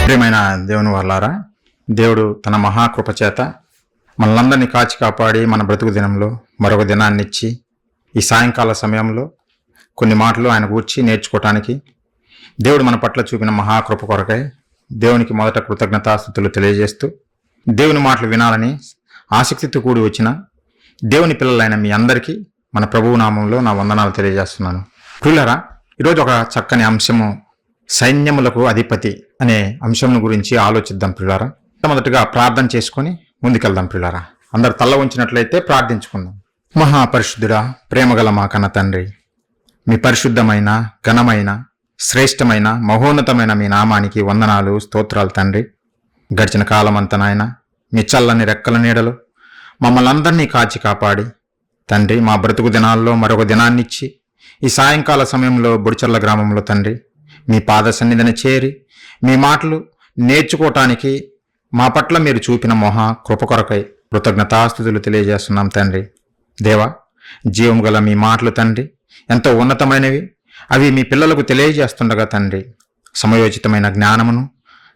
ప్రియమైన దేవుని వాళ్ళారా, దేవుడు తన మహాకృప చేత మనలందరినీ కాచి కాపాడి మన బ్రతుకు దినంలో మరొక దినాన్ని ఇచ్చి ఈ సాయంకాల సమయంలో కొన్ని మాటలు ఆయన గూర్చి నేర్చుకోవటానికి దేవుడు మన పట్ల చూపిన మహాకృప కొరకై దేవునికి మొదట కృతజ్ఞతాస్తుతులు తెలియజేస్తూ దేవుని మాటలు వినాలని ఆసక్తితో కూడి వచ్చిన దేవుని పిల్లలైన మీ అందరికీ మన ప్రభువు నామంలో నా వందనాలు తెలియజేస్తున్నాను. ప్రియులారా, ఈరోజు ఒక చక్కని అంశము సైన్యములకు అధిపతి అనే అంశం గురించి ఆలోచిద్దాం. ప్రియులారా, మొదటగా ప్రార్థన చేసుకొని ముందుకెళ్దాం. ప్రియులారా, అందరు తల్ల ఉంచినట్లయితే ప్రార్థించుకుందాం. మహాపరిశుద్ధుడా, ప్రేమగల మా కన్న తండ్రి, మీ పరిశుద్ధమైన, ఘనమైన, శ్రేష్టమైన, మహోన్నతమైన మీ నామానికి వందనాలు, స్తోత్రాలు తండ్రి. గడిచిన కాలమంతా నాయన మీ చల్లని రెక్కల నీడలు మమ్మల్ని అందరినీ కాచి కాపాడి తండ్రి, మా బ్రతుకు దినాల్లో మరొక దినాన్నిచ్చి ఈ సాయంకాల సమయంలో బుడిచర్ల గ్రామంలో తండ్రి మీ పాద సన్నిధిని చేరి మీ మాటలు నేర్చుకోవటానికి మా పట్ల మీరు చూపిన మహా కృప కొరకై కృతజ్ఞతాస్తుతులు తెలియజేస్తున్నాం తండ్రి. దేవా, జీవం గల మీ మాటలు తండ్రి ఎంతో ఉన్నతమైనవి. అవి మీ పిల్లలకు తెలియజేస్తుండగా తండ్రి సమయోచితమైన జ్ఞానమును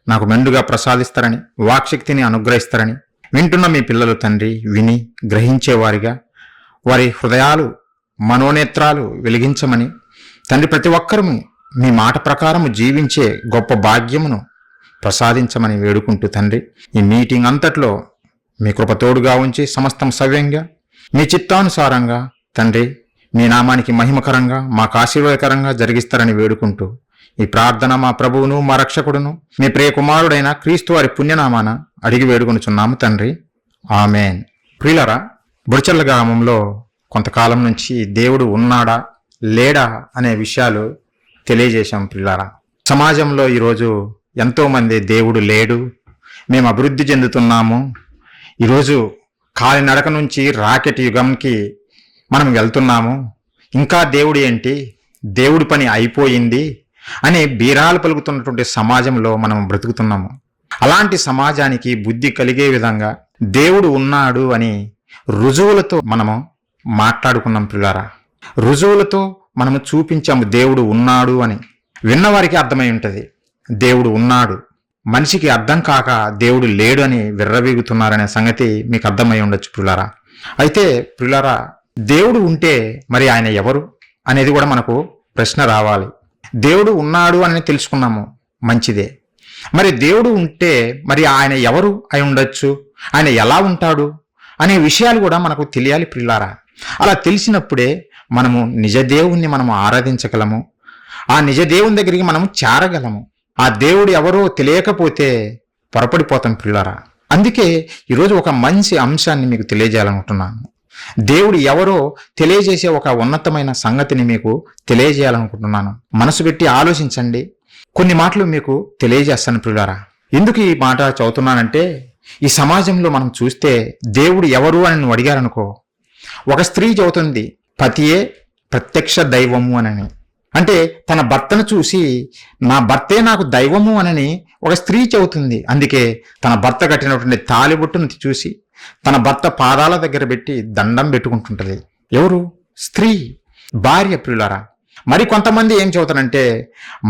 నాకు మెండుగా ప్రసాదిస్తారని, వాక్శక్తిని అనుగ్రహిస్తారని వింటున్న మీ పిల్లలు తండ్రి విని గ్రహించేవారిగా వారి హృదయాలు మనోనేత్రాలు వెలిగించమని తండ్రి ప్రతి ఒక్కరూ మీ మాట ప్రకారము జీవించే గొప్ప భాగ్యమును ప్రసాదించమని వేడుకుంటూ తండ్రి ఈ మీటింగ్ అంతట్లో మీ కృప తోడుగా ఉంచి సమస్తం సవ్యంగా మీ చిత్తానుసారంగా తండ్రి మీ నామానికి మహిమకరంగా మాకు ఆశీర్వాదకరంగా జరిగిస్తారని వేడుకుంటూ ఈ ప్రార్థన మా ప్రభువును మా రక్షకుడును మీ ప్రియ కుమారుడైన క్రీస్తు వారి పుణ్యనామాన అడిగి వేడుకొనుచున్నాము తండ్రి, ఆమెన్. ప్రియులారా, బుడిచర్ల గ్రామంలో కొంతకాలం నుంచి దేవుడు ఉన్నాడా లేడా అనే విషయాలు తెలియజేశాం. ప్రియులారా, సమాజంలో ఈరోజు ఎంతోమంది దేవుడు లేడు, మేము అభివృద్ధి చెందుతున్నాము, ఈరోజు కాలినడక నుంచి రాకెట్ యుగంకి మనం వెళ్తున్నాము, ఇంకా దేవుడు ఏంటి, దేవుడి పని అయిపోయింది అని బీరాలు పలుకుతున్నటువంటి సమాజంలో మనం బ్రతుకుతున్నాము. అలాంటి సమాజానికి బుద్ధి కలిగే విధంగా దేవుడు ఉన్నాడు అని రుజువులతో మనము మాట్లాడుకున్నాం. పిల్లారా, రుజువులతో మనము చూపించాము దేవుడు ఉన్నాడు అని. విన్నవారికి అర్థమై ఉంటుంది దేవుడు ఉన్నాడు, మనిషికి అర్థం కాక దేవుడు లేడు అని విర్రవీగుతున్నారనే సంగతి మీకు అర్థమై ఉండొచ్చు పిల్లారా. అయితే పిల్లారా, దేవుడు ఉంటే మరి ఆయన ఎవరు అనేది కూడా మనకు ప్రశ్న రావాలి. దేవుడు ఉన్నాడు అని తెలుసుకున్నాము, మంచిదే. మరి దేవుడు ఉంటే మరి ఆయన ఎవరు అయి ఉండొచ్చు, ఆయన ఎలా ఉంటాడు అనే విషయాలు కూడా మనకు తెలియాలి పిల్లారా. అలా తెలిసినప్పుడే మనము నిజదేవుణ్ణి మనము ఆరాధించగలము, ఆ నిజదేవుని దగ్గరికి మనము చేరగలము. ఆ దేవుడు ఎవరో తెలియకపోతే పొరపడిపోతాం పిల్లారా. అందుకే ఈరోజు ఒక మంచి అంశాన్ని మీకు తెలియజేయాలనుకుంటున్నాను. దేవుడు ఎవరో తెలియజేసే ఒక ఉన్నతమైన సంగతిని మీకు తెలియజేయాలనుకుంటున్నాను. మనసు పెట్టి ఆలోచించండి. కొన్ని మాటలు మీకు తెలియజేస్తాను ప్రియులారా. ఎందుకు ఈ మాట చదువుతున్నానంటే, ఈ సమాజంలో మనం చూస్తే దేవుడు ఎవరు అని నువ్వు అడిగారనుకో, ఒక స్త్రీ చెబుతుంది పతియే ప్రత్యక్ష దైవము అని. అంటే తన భర్తను చూసి నా భర్తే నాకు దైవము అని ఒక స్త్రీ చెబుతుంది. అందుకే తన భర్త కట్టినటువంటి తాలిబొట్టును చూసి తన భర్త పాదాల దగ్గర పెట్టి దండం పెట్టుకుంటుంటది. ఎవరు? స్త్రీ, భార్య. ప్రియులారా, మరి కొంతమంది ఏం చెబుతారంటే,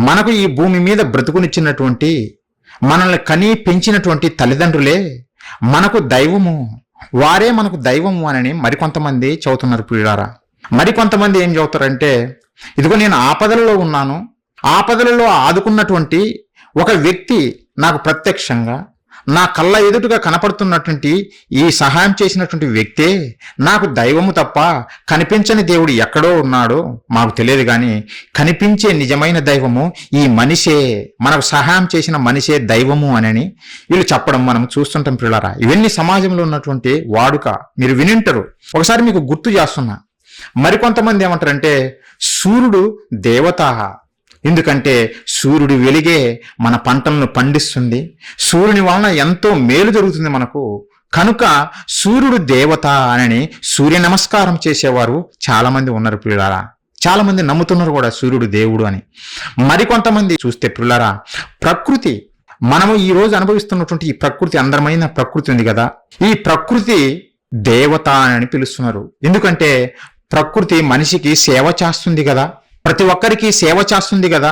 మనకు ఈ భూమి మీద బ్రతుకునిచ్చినటువంటి, మనల్ని కని పెంచినటువంటి తల్లిదండ్రులే మనకు దైవము, వారే మనకు దైవము అని మరికొంతమంది చెబుతున్నారు ప్రియులారా. మరికొంతమంది ఏం చెబుతారంటే, ఇదిగో నేను ఆపదలలో ఉన్నాను, ఆపదలలో ఆదుకున్నటువంటి ఒక వ్యక్తి నాకు ప్రత్యక్షంగా నా కళ్ళ ఎదుటుగా కనపడుతున్నటువంటి ఈ సహాయం చేసినటువంటి వ్యక్తే నాకు దైవము తప్ప కనిపించని దేవుడు ఎక్కడో ఉన్నాడో మాకు తెలియదు, కానీ కనిపించే నిజమైన దైవము ఈ మనిషే, మనకు సహాయం చేసిన మనిషే దైవము అని వీళ్ళు చెప్పడం మనం చూస్తుంటాం పిల్లరా. ఇవన్నీ సమాజంలో ఉన్నటువంటి వాడుక, మీరు వినింటారు. ఒకసారి మీకు గుర్తు చేస్తున్నా. మరికొంతమంది ఏమంటారంటే, సూర్యుడు దేవత, ఎందుకంటే సూర్యుడు వెలిగే మన పంటలను పండిస్తుంది, సూర్యుని వలన ఎంతో మేలు జరుగుతుంది మనకు, కనుక సూర్యుడు దేవత అని సూర్య నమస్కారం చేసేవారు చాలా మంది ఉన్నారు పిల్లారా. చాలా మంది నమ్ముతున్నారు కూడా సూర్యుడు దేవుడు అని. మరికొంతమంది చూస్తే పిల్లారా, ప్రకృతి, మనము ఈ రోజు అనుభవిస్తున్నటువంటి ఈ ప్రకృతి, అందమైన ప్రకృతి ఉంది కదా, ఈ ప్రకృతి దేవత అని పిలుస్తున్నారు. ఎందుకంటే ప్రకృతి మనిషికి సేవ చేస్తుంది కదా. ప్రతి ఒక్కరికి సేవ చేస్తుంది కదా,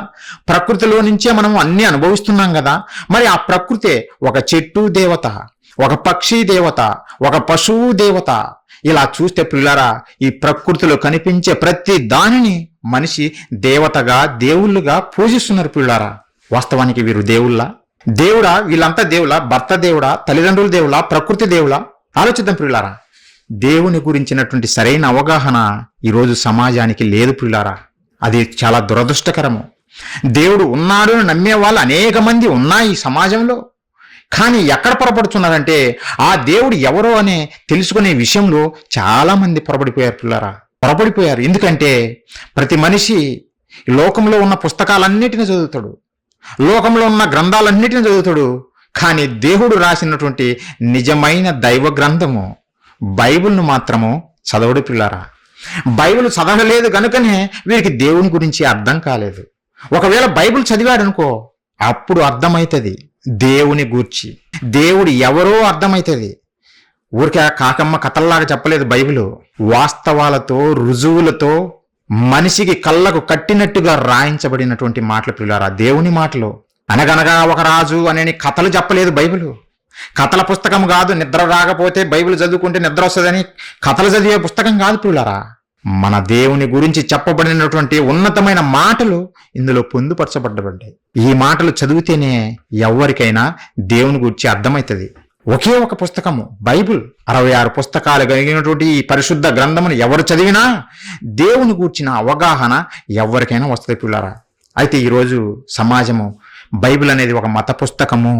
ప్రకృతిలో నుంచే మనం అన్ని అనుభవిస్తున్నాం కదా. మరి ఆ ప్రకృతే ఒక చెట్టు దేవత, ఒక పక్షి దేవత, ఒక పశువు దేవత. ఇలా చూస్తే పిల్లారా, ఈ ప్రకృతిలో కనిపించే ప్రతి దానిని మనిషి దేవతగా, దేవుళ్ళుగా పూజిస్తున్నారు పిల్లారా. వాస్తవానికి వీరు దేవుడా? వీళ్ళంతా దేవులా? భర్త దేవుడా? తల్లిదండ్రుల దేవులా? ప్రకృతి దేవులా? ఆలోచిద్దాం పిల్లారా. దేవుని గురించినటువంటి సరైన అవగాహన ఈరోజు సమాజానికి లేదు పిల్లారా. అది చాలా దురదృష్టకరము. దేవుడు ఉన్నాడు అని నమ్మే వాళ్ళు అనేక మంది ఉన్నాయి ఈ సమాజంలో. కానీ ఎక్కడ పొరపడుతున్నారంటే ఆ దేవుడు ఎవరో అనే తెలుసుకునే విషయంలో చాలా మంది పొరపడిపోయారు పిల్లారా. పొరపడిపోయారు. ఎందుకంటే ప్రతి మనిషి లోకంలో ఉన్న పుస్తకాలన్నిటిని చదువుతాడు, లోకంలో ఉన్న గ్రంథాలన్నిటిని చదువుతాడు. కానీ దేవుడు రాసినటువంటి నిజమైన దైవ గ్రంథము బైబిల్ను మాత్రము చదవడు పిల్లారా. బైబిల్ చదవలేదు కనుకనే వీరికి దేవుని గురించి అర్థం కాలేదు. ఒకవేళ బైబిల్ చదివాడనుకో, అప్పుడు అర్థమవుతుంది దేవుని గూర్చి, దేవుడు ఎవరో అర్థమవుతుంది. ఊరికే కాకమ్మ కథల్లాగా చెప్పలేదు బైబిల్. వాస్తవాలతో, రుజువులతో, మనిషికి కళ్ళకు కట్టినట్టుగా రాయించబడినటువంటి మాటలు పిల్లారా, దేవుని మాటలు. అనగనగా ఒక రాజు అనే కథలు చెప్పలేదు బైబిల్. కథల పుస్తకం కాదు. నిద్ర రాకపోతే బైబిల్ చదువుకుంటే నిద్ర వస్తుందని కథలు చదివే పుస్తకం కాదు పిల్లారా. మన దేవుని గురించి చెప్పబడినటువంటి ఉన్నతమైన మాటలు ఇందులో పొందుపరచబడ్డబడ్డాయి. ఈ మాటలు చదివితేనే ఎవరికైనా దేవుని గురించి అర్థమవుతుంది. ఒకే ఒక పుస్తకము బైబిల్, 66 పుస్తకాలు కలిగినటువంటి ఈ పరిశుద్ధ గ్రంథమును ఎవరు చదివినా దేవుని గూర్చిన అవగాహన ఎవరికైనా వస్తుంది పిల్లారా. అయితే ఈరోజు సమాజము బైబిల్ అనేది ఒక మత పుస్తకము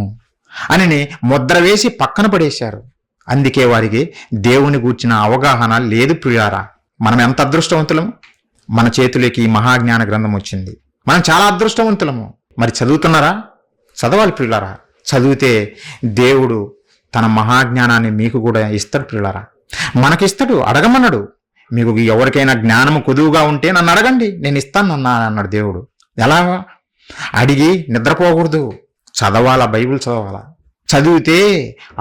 అని ముద్ర వేసి పక్కన పడేశారు. అందుకే వారికి దేవుని గూర్చిన అవగాహన లేదు పిల్లారా. మనం ఎంత అదృష్టవంతులము, మన చేతులకి ఈ మహాజ్ఞాన గ్రంథం వచ్చింది. మనం చాలా అదృష్టవంతులము. మరి చదువుతున్నారా? చదవాలి పిల్లారా. చదివితే దేవుడు తన మహాజ్ఞానాన్ని మీకు కూడా ఇస్తాడు పిల్లారా. మనకిస్తాడు, అడగమన్నాడు. మీకు ఎవరికైనా జ్ఞానము కొదువుగా ఉంటే నన్ను అడగండి, నేను ఇస్తాను అన్నాడు దేవుడు. ఎలా? అడిగి నిద్రపోకూడదు, చదవాలా, బైబిల్ చదవాలా. చదివితే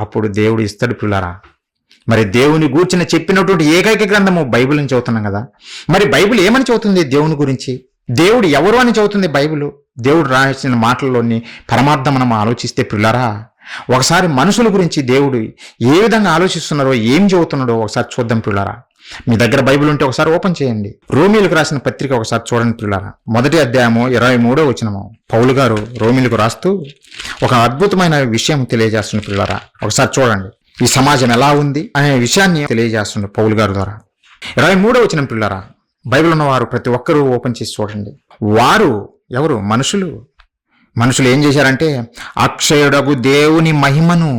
అప్పుడు దేవుడు ఇస్తాడు పిల్లారా. మరి దేవుని గూర్చిన చెప్పినటువంటి ఏకైక గ్రంథము బైబిల్ని చదువుతున్నాం కదా. మరి బైబిల్ ఏమని చదువుతుంది దేవుని గురించి? దేవుడు ఎవరు అని చదువుతుంది బైబిల్. దేవుడు రాసిన మాటల్లోని పరమార్థం మనం ఆలోచిస్తే పిల్లారా, ఒకసారి మనుషుల గురించి దేవుడు ఏ విధంగా ఆలోచిస్తున్నారో, ఏం చదువుతున్నాడో ఒకసారి చూద్దాం పిల్లారా. మీ దగ్గర బైబిల్ ఉంటే ఒకసారి ఓపెన్ చేయండి. రోమీలకు రాసిన పత్రిక ఒకసారి చూడండి పిల్లారా. 1వ అధ్యాయము 23వ వచనము. పౌలు గారు రోమీలకు రాస్తూ ఒక అద్భుతమైన విషయం తెలియజేస్తున్న పిల్లారా. ఒకసారి చూడండి, ఈ సమాజం ఎలా ఉంది అనే విషయాన్ని తెలియజేస్తున్న పౌలు గారి ద్వారా. 23వ వచనం పిల్లారా. బైబిల్ ఉన్నవారు ప్రతి ఒక్కరూ ఓపెన్ చేసి చూడండి. వారు ఎవరు? మనుషులు ఏం చేశారంటే అక్షయుడగు దేవుని మహిమను,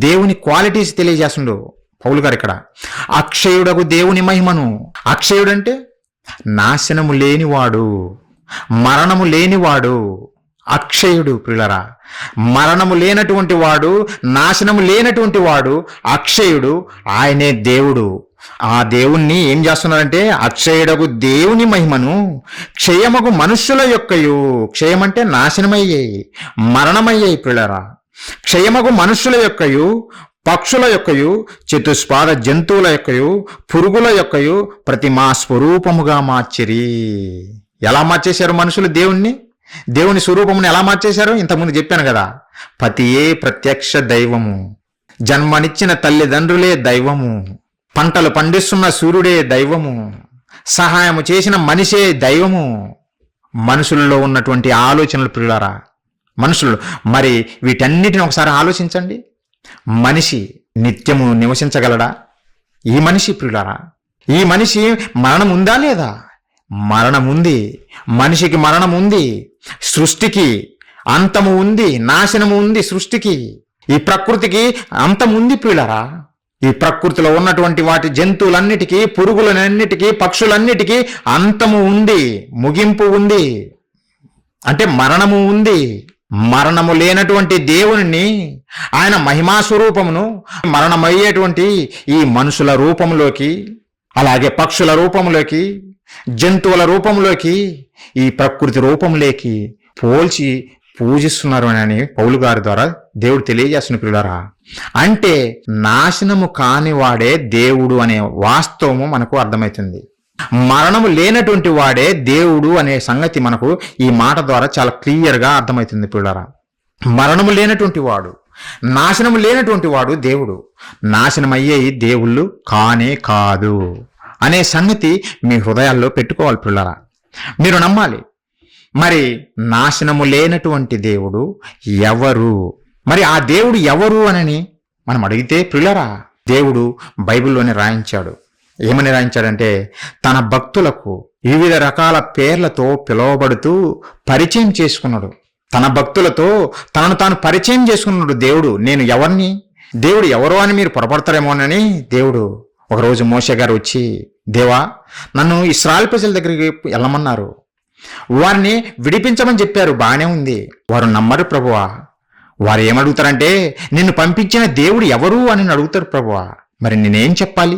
దేవుని క్వాలిటీస్ తెలియజేస్తుండు పౌలు గారు ఇక్కడ. అక్షయుడగు దేవుని మహిమను. అక్షయుడంటే నాశనము లేనివాడు, మరణము లేనివాడు. అక్షయుడు పిల్లరా. మరణము లేనటువంటి వాడు, నాశనము లేనటువంటి వాడు అక్షయుడు. ఆయనే దేవుడు. ఆ దేవుణ్ణి ఏం చేస్తున్నారంటే అక్షయుడగు దేవుని మహిమను క్షయమగు మనుష్యుల యొక్కయు, క్షయమంటే నాశనమయ్యాయి, మరణమయ్యాయి పిల్లరా. క్షయమగు మనుష్యుల యొక్కయు, పక్షుల యొక్కయు, చతుష్పాద జంతువుల యొక్కయు, పురుగుల యొక్కయు ప్రతిమా స్వరూపముగా మార్చిరి. ఎలా మార్చేశారు మనుషులు దేవుని స్వరూపమును ఎలా మార్చేశారు? ఇంతకుముందు చెప్పాను కదా. పతియే ప్రత్యక్ష దైవము, జన్మనిచ్చిన తల్లిదండ్రులే దైవము, పంటలు పండిస్తున్న సూర్యుడే దైవము, సహాయము చేసిన మనిషే దైవము. మనుషుల్లో ఉన్నటువంటి ఆలోచనలు పిల్లారా, మనుషులు. మరి వీటన్నిటిని ఒకసారి ఆలోచించండి. మనిషి నిత్యము నివసించగలడా? ఈ మనిషి పిల్లారా, ఈ మనిషి మరణం ఉందా లేదా? మరణం ఉంది. మనిషికి మరణం ఉంది. సృష్టికి అంతము ఉంది, నాశనము ఉంది. సృష్టికి, ఈ ప్రకృతికి అంతం ఉంది పిల్లారా. ఈ ప్రకృతిలో ఉన్నటువంటి వాటి జంతువులన్నిటికీ, పురుగులన్నిటికీ, పక్షులన్నిటికీ అంతము ఉంది, ముగింపు ఉంది. అంటే మరణము ఉంది. మరణము లేనటువంటి దేవుని, ఆయన మహిమా స్వరూపమును మరణమయ్యేటువంటి ఈ మనుషుల రూపంలోకి, అలాగే పక్షుల రూపంలోకి, జంతువుల రూపంలోకి, ఈ ప్రకృతి రూపంలోకి పోల్చి పూజిస్తున్నారు అని పౌలు గారి ద్వారా దేవుడు తెలియజేస్తున్న పిల్లారా. అంటే నాశనము కానివాడే దేవుడు అనే వాస్తవము మనకు అర్థమవుతుంది. మరణము లేనటువంటి వాడే దేవుడు అనే సంగతి మనకు ఈ మాట ద్వారా చాలా క్లియర్గా అర్థమవుతుంది పిల్లరా. మరణము లేనటువంటి వాడు, నాశనము లేనటువంటి వాడు దేవుడు. నాశనమయ్యేవి దేవుళ్ళు కానే కాదు అనే సంగతి మీ హృదయాల్లో పెట్టుకోవాలి పిల్లరా. మీరు నమ్మాలి. మరి నాశనము లేనటువంటి దేవుడు ఎవరు? మరి ఆ దేవుడు ఎవరు అని మనం అడిగితే పిల్లరా, దేవుడు బైబిల్లోనే రాయించాడు. ఏమని రాయించాడంటే, తన భక్తులకు వివిధ రకాల పేర్లతో పిలువబడుతూ పరిచయం చేసుకున్నాడు. తన భక్తులతో తనను తాను పరిచయం చేసుకున్నాడు దేవుడు. నేను ఎవరిని, దేవుడు ఎవరో అని మీరు పొరపడతారేమోనని దేవుడు ఒకరోజు మోషే గారు వచ్చి, దేవా, నన్ను ఇశ్రాయేలు ప్రజల దగ్గరికి వెళ్ళమన్నారు, వారిని విడిపించమని చెప్పారు, బాగానే ఉంది, వారు నమ్మరు ప్రభువా. వారు ఏమడుగుతారంటే, నిన్ను పంపించిన దేవుడు ఎవరు అని అడుగుతారు ప్రభువా. మరి నేనేం చెప్పాలి,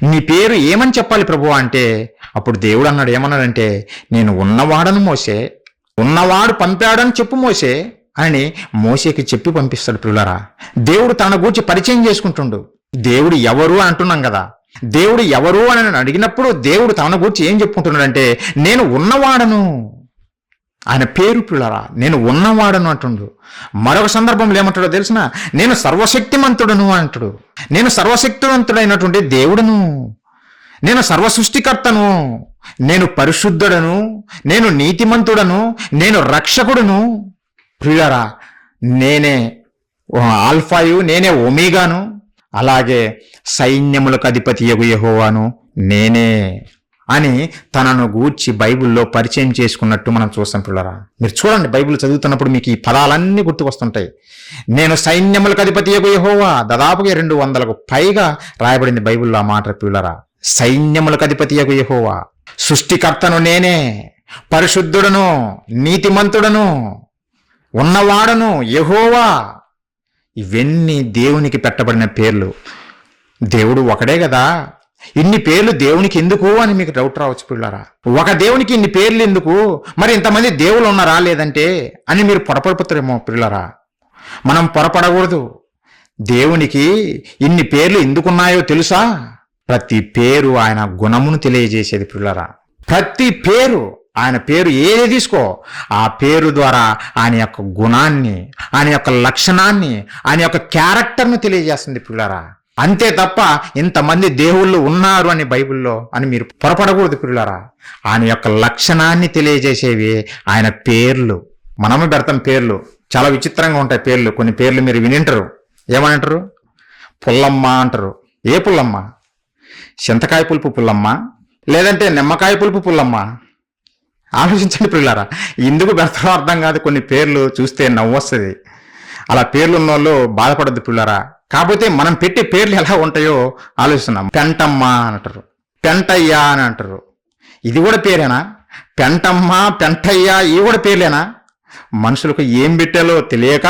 నీ పేరు ఏమని చెప్పాలి ప్రభువా అంటే, అప్పుడు దేవుడు అన్నాడు, ఏమన్నాడంటే, నేను ఉన్నవాడను మోసే, ఉన్నవాడు పంపాడని చెప్పు మోసే అని మోసేకి చెప్పి పంపిస్తాడు పిల్లరా. దేవుడు తన గూర్చి పరిచయం చేసుకుంటుండు. దేవుడు ఎవరు అంటున్నాం కదా, దేవుడు ఎవరు అని అడిగినప్పుడు దేవుడు తన గూర్చి ఏం చెప్పుకుంటున్నాడంటే, నేను ఉన్నవాడను, ఆయన పేరు పిల్లరా, నేను ఉన్నవాడను అంటుండు. మరొక సందర్భంలో ఏమంటాడో తెలిసిన, నేను సర్వశక్తిమంతుడను అంటాడు. నేను సర్వశక్తివంతుడైనటువంటి దేవుడును, నేను సర్వసృష్టికర్తను, నేను పరిశుద్ధుడను, నేను నీతిమంతుడను, నేను రక్షకుడును. ప్రియులారా, నేనే ఆల్ఫాయు, నేనే ఒమేగాను, అలాగే సైన్యములకు అధిపతియగు యెహోవాను నేనే అని తనను గూర్చి బైబిల్లో పరిచయం చేసుకున్నట్టు మనం చూస్తాం పిల్లరా. మీరు చూడండి, బైబిల్ చదువుతున్నప్పుడు మీకు ఈ పదాలన్నీ గుర్తుకొస్తుంటాయి. నేను సైన్యములకు అధిపతియగు యెహోవా, దాదాపుగా 200కు పైగా రాయబడింది బైబిల్లో ఆ మాట పిల్లరా. సైన్యములకు అధిపతియగు యెహోవా, సృష్టికర్తను నేనే, పరిశుద్ధుడను, నీతిమంతుడను, ఉన్నవాడను యెహోవా. ఇవన్నీ దేవునికి పెట్టబడిన పేర్లు. దేవుడు ఒకడే కదా, ఇన్ని పేర్లు దేవునికి ఎందుకు అని మీకు డౌట్ రావచ్చు పిల్లరా. ఒక దేవునికి ఇన్ని పేర్లు ఎందుకు, మరి ఇంతమంది దేవుళ్ళు ఉన్నారా లేదంటే అని మీరు పొరపడిపోతారేమో పిల్లరా. మనం పొరపడకూడదు. దేవునికి ఇన్ని పేర్లు ఎందుకున్నాయో తెలుసా? ప్రతి పేరు ఆయన గుణమును తెలియజేసేది పిల్లరా. ప్రతి పేరు, ఆయన పేరు ఏది తీసుకో, ఆ పేరు ద్వారా ఆయన యొక్క గుణాన్ని, ఆయన యొక్క లక్షణాన్ని, ఆయన యొక్క క్యారెక్టర్ను తెలియజేస్తుంది పిల్లరా. అంతే తప్ప ఇంతమంది దేవుళ్ళు ఉన్నారు అని బైబిల్లో అని మీరు పొరపడకూడదు పిల్లరా. ఆయన యొక్క లక్షణాన్ని తెలియజేసేవి ఆయన పేర్లు. మనమే పెడతాం పేర్లు, చాలా విచిత్రంగా ఉంటాయి పేర్లు. కొన్ని పేర్లు మీరు వినింటారు, ఏమంటారు? పుల్లమ్మ అంటారు. ఏ పుల్లమ్మ? చింతకాయ పులుపు పుల్లమ్మ, లేదంటే నిమ్మకాయ పులుపు పుల్లమ్మ? ఆలోచించండి పిల్లారా, ఎందుకు పెడతారో అర్థం కాదు. కొన్ని పేర్లు చూస్తే నవ్వు వస్తుంది. అలా పేర్లు ఉన్న వాళ్ళు బాధపడద్దు పిల్లారా. కాకపోతే మనం పెట్టే పేర్లు ఎలా ఉంటాయో ఆలోచిస్తున్నాం. పెంటమ్మ అని అంటారు, పెంటయ్య అని అంటారు. ఇది కూడా పేరేనా? పెంటమ్మ, పెంటయ్య, ఇవి కూడా పేర్లేనా? మనుషులకు ఏం పెట్టాలో తెలియక